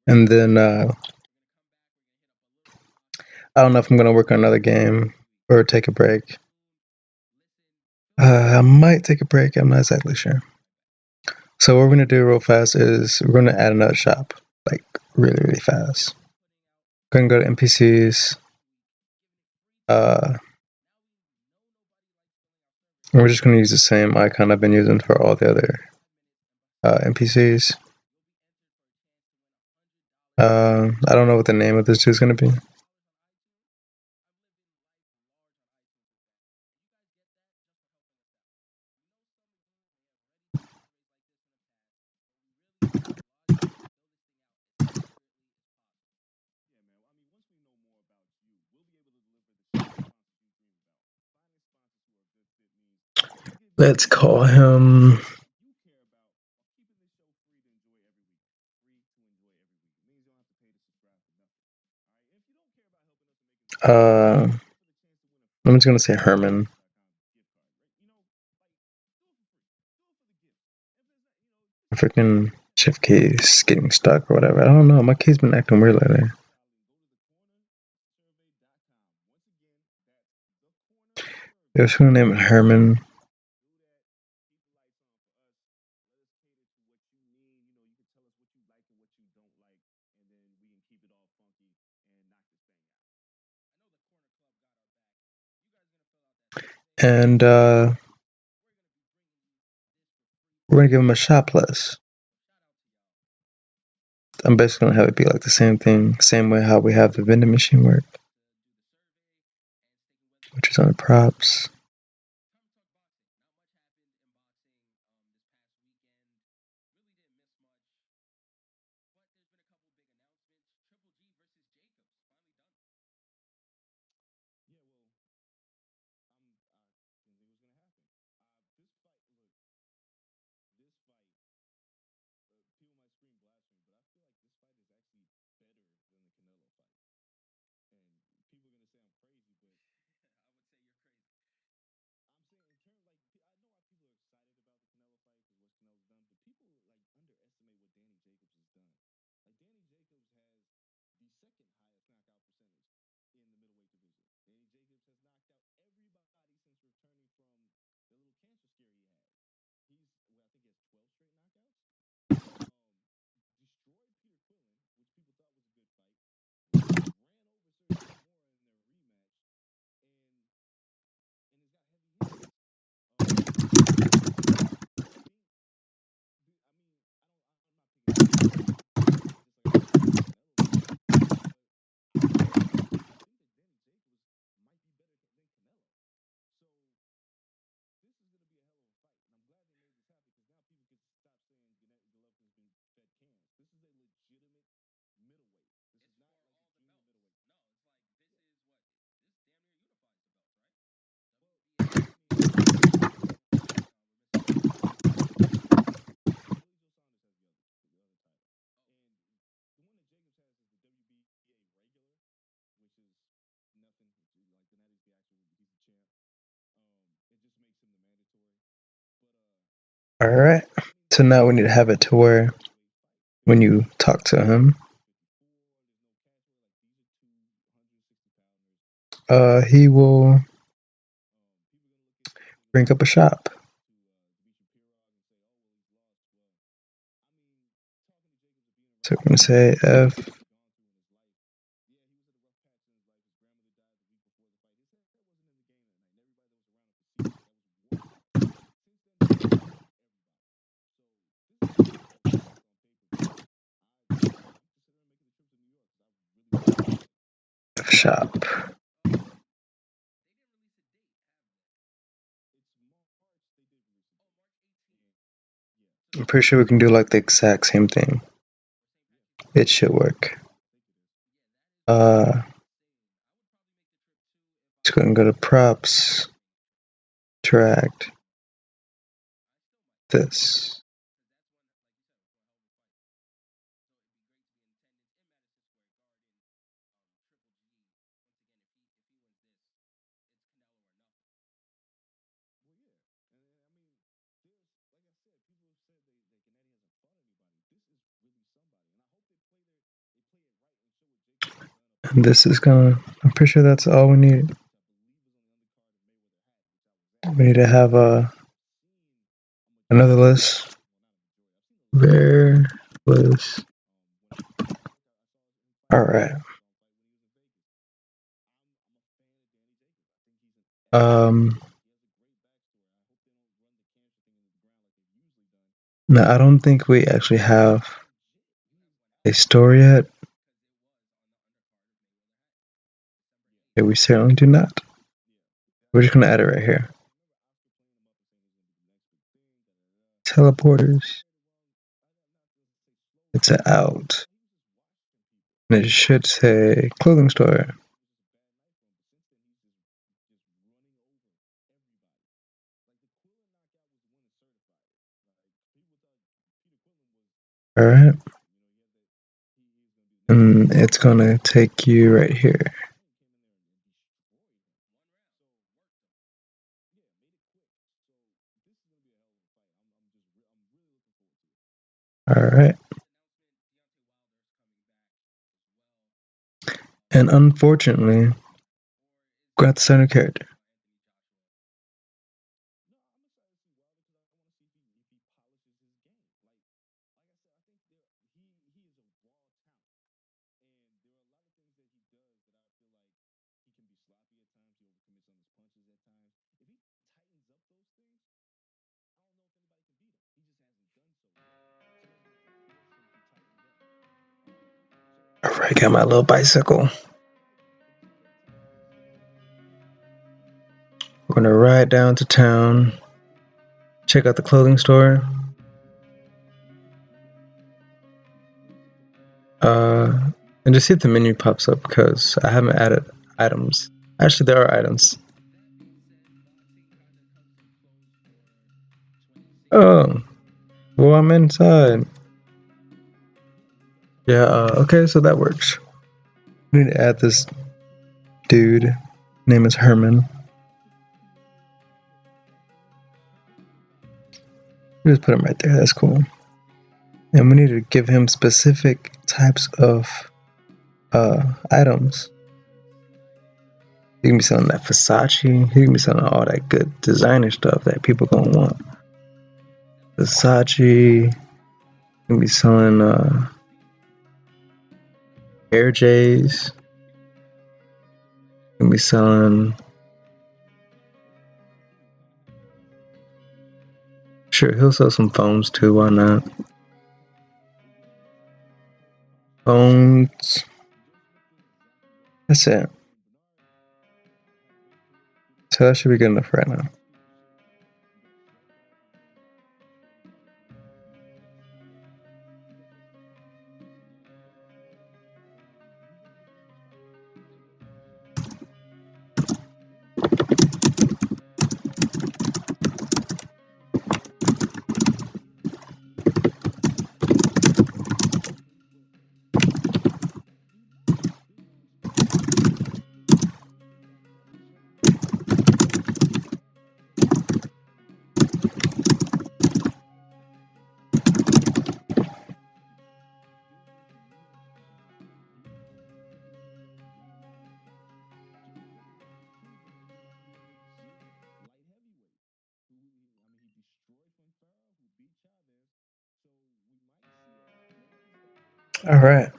and then I don't know if I'm gonna work on another game or take a break. I might take a break. I'm not exactly sure. So what we're gonna do real fast is we're gonna add another shop, like really, really fast. We're gonna go to NPCs. Uh, and we're just gonna use the same icon I've been using for all the other NPCs. I don't know what the name of this dude is gonna be. Let's call him. I'm just gonna say Herman. Freaking shift keys getting stuck or whatever. I don't know. My key's been acting weird lately. It was gonna name it Herman. and we're gonna give him a shot plus. I'm basically gonna have it be like the same thing, same way how we have the vending machine work, which is on the props. All right. So now we need to have it to where when you talk to him, he will bring up a shop. So we're gonna say F. F shop. I'm pretty sure we can do like the exact same thing. It should work. Just go and go to props, interact, this. And this is gonna, I'm pretty sure that's all we need. We need to have another list. Where was, all right. No, I don't think we actually have a store yet. Yeah, we certainly do not. We're just gonna add it right here. Teleporters. It's an out. And it should say clothing store. Alright. And it's gonna take you right here. Alright. And unfortunately, got the center character. I got my little bicycle. We're gonna ride down to town, check out the clothing store. And just see if the menu pops up because I haven't added items. Actually, there are items. Oh, well, I'm inside. Yeah, okay, so that works. We need to add this dude. Name is Herman. Just put him right there, that's cool. And we need to give him specific types of items. He can be selling that Versace. He can be selling all that good designer stuff that people gonna want. Versace. He can be selling Air J's. He can be selling. Sure, he'll sell some phones too. Why not? Phones. That's it. So that should be good enough right now. All right.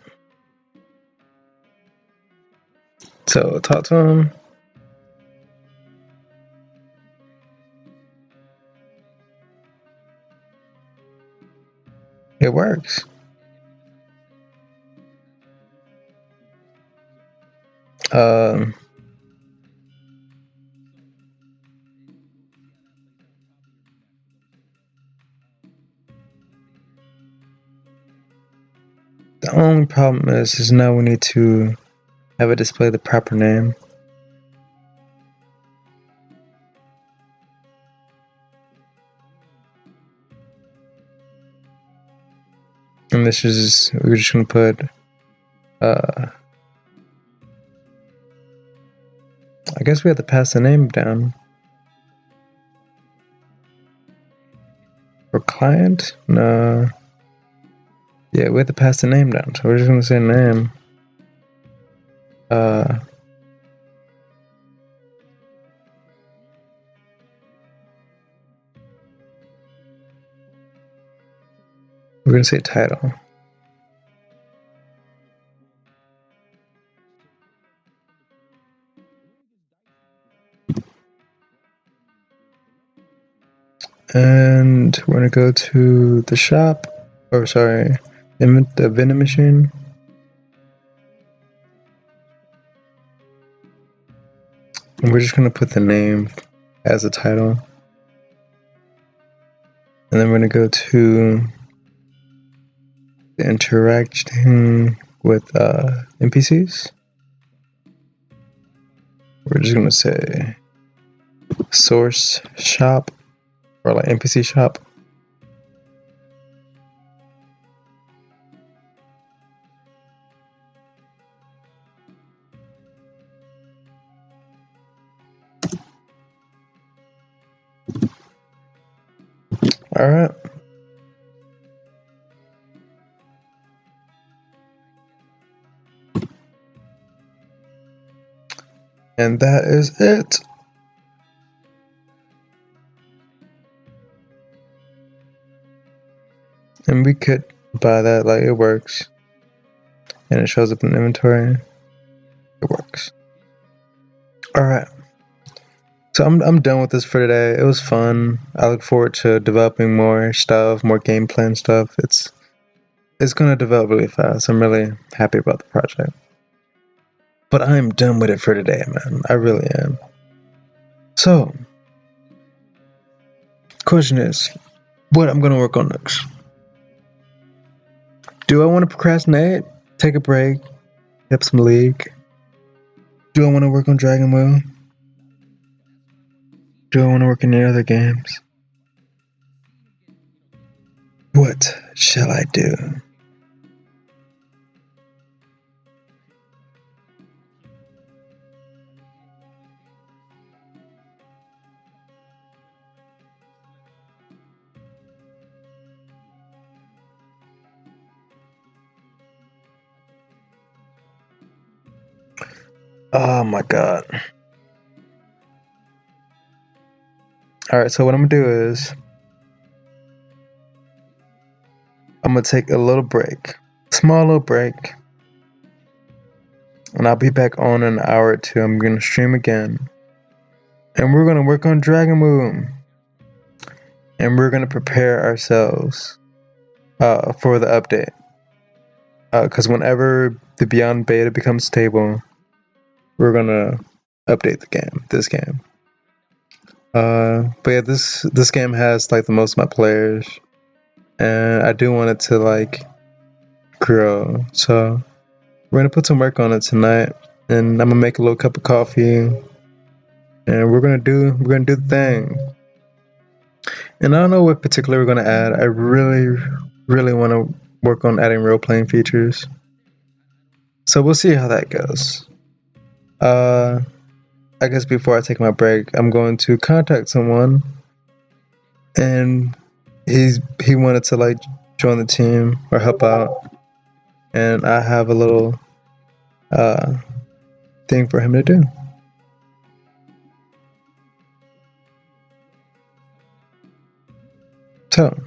So talk to him. It works. The only problem is now we need to have it display the proper name. And this is, we're just gonna put, I guess we have to pass the name down. For client? No. Yeah, we have to pass the name down, so we're just gonna say name. We're gonna say title. And we're gonna go to the shop, or sorry, the vending machine. And we're just gonna put the name as a title. And then we're gonna go to the interacting with NPCs. We're just gonna say source shop, or like NPC shop. All right. And that is it. And we could buy that, like it works. And it shows up in inventory. It works. Alright. So I'm done with this for today. It was fun. I look forward to developing more stuff, more game plan stuff. it's gonna develop really fast. I'm really happy about the project. But I'm done with it for today, man. I really am. So, question is, what I'm gonna work on next? Do I want to procrastinate? Take a break? Hit some League? Do I want to work on Dragon Ball? Do I want to work in any other games? What shall I do? Oh my god. Alright, so what I'm gonna do is I'm gonna take a little break. Small little break. And I'll be back on in an hour or two. I'm gonna stream again. And we're gonna work on Dragon Ball. And we're gonna prepare ourselves for the update. Because whenever the Beyond Beta becomes stable, we're gonna update this game. But yeah, this game has like the most of my players, and I do want it to like grow. So we're gonna put some work on it tonight, and I'm gonna make a little cup of coffee, and we're gonna do the thing. And I don't know what particular we're gonna add. I really want to work on adding role playing features. So we'll see how that goes. I guess before I take my break, I'm going to contact someone, and he wanted to like join the team or help out, and I have a little thing for him to do. So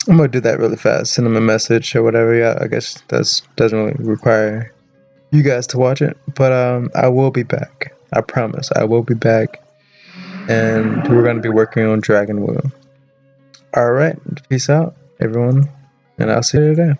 I'm gonna do that really fast. Send him a message or whatever. Yeah, I guess that doesn't really require you guys to watch it, but I will be back. I promise, I will be back, and we're gonna be working on Dragon Ball. All right, peace out, everyone, and I'll see you today.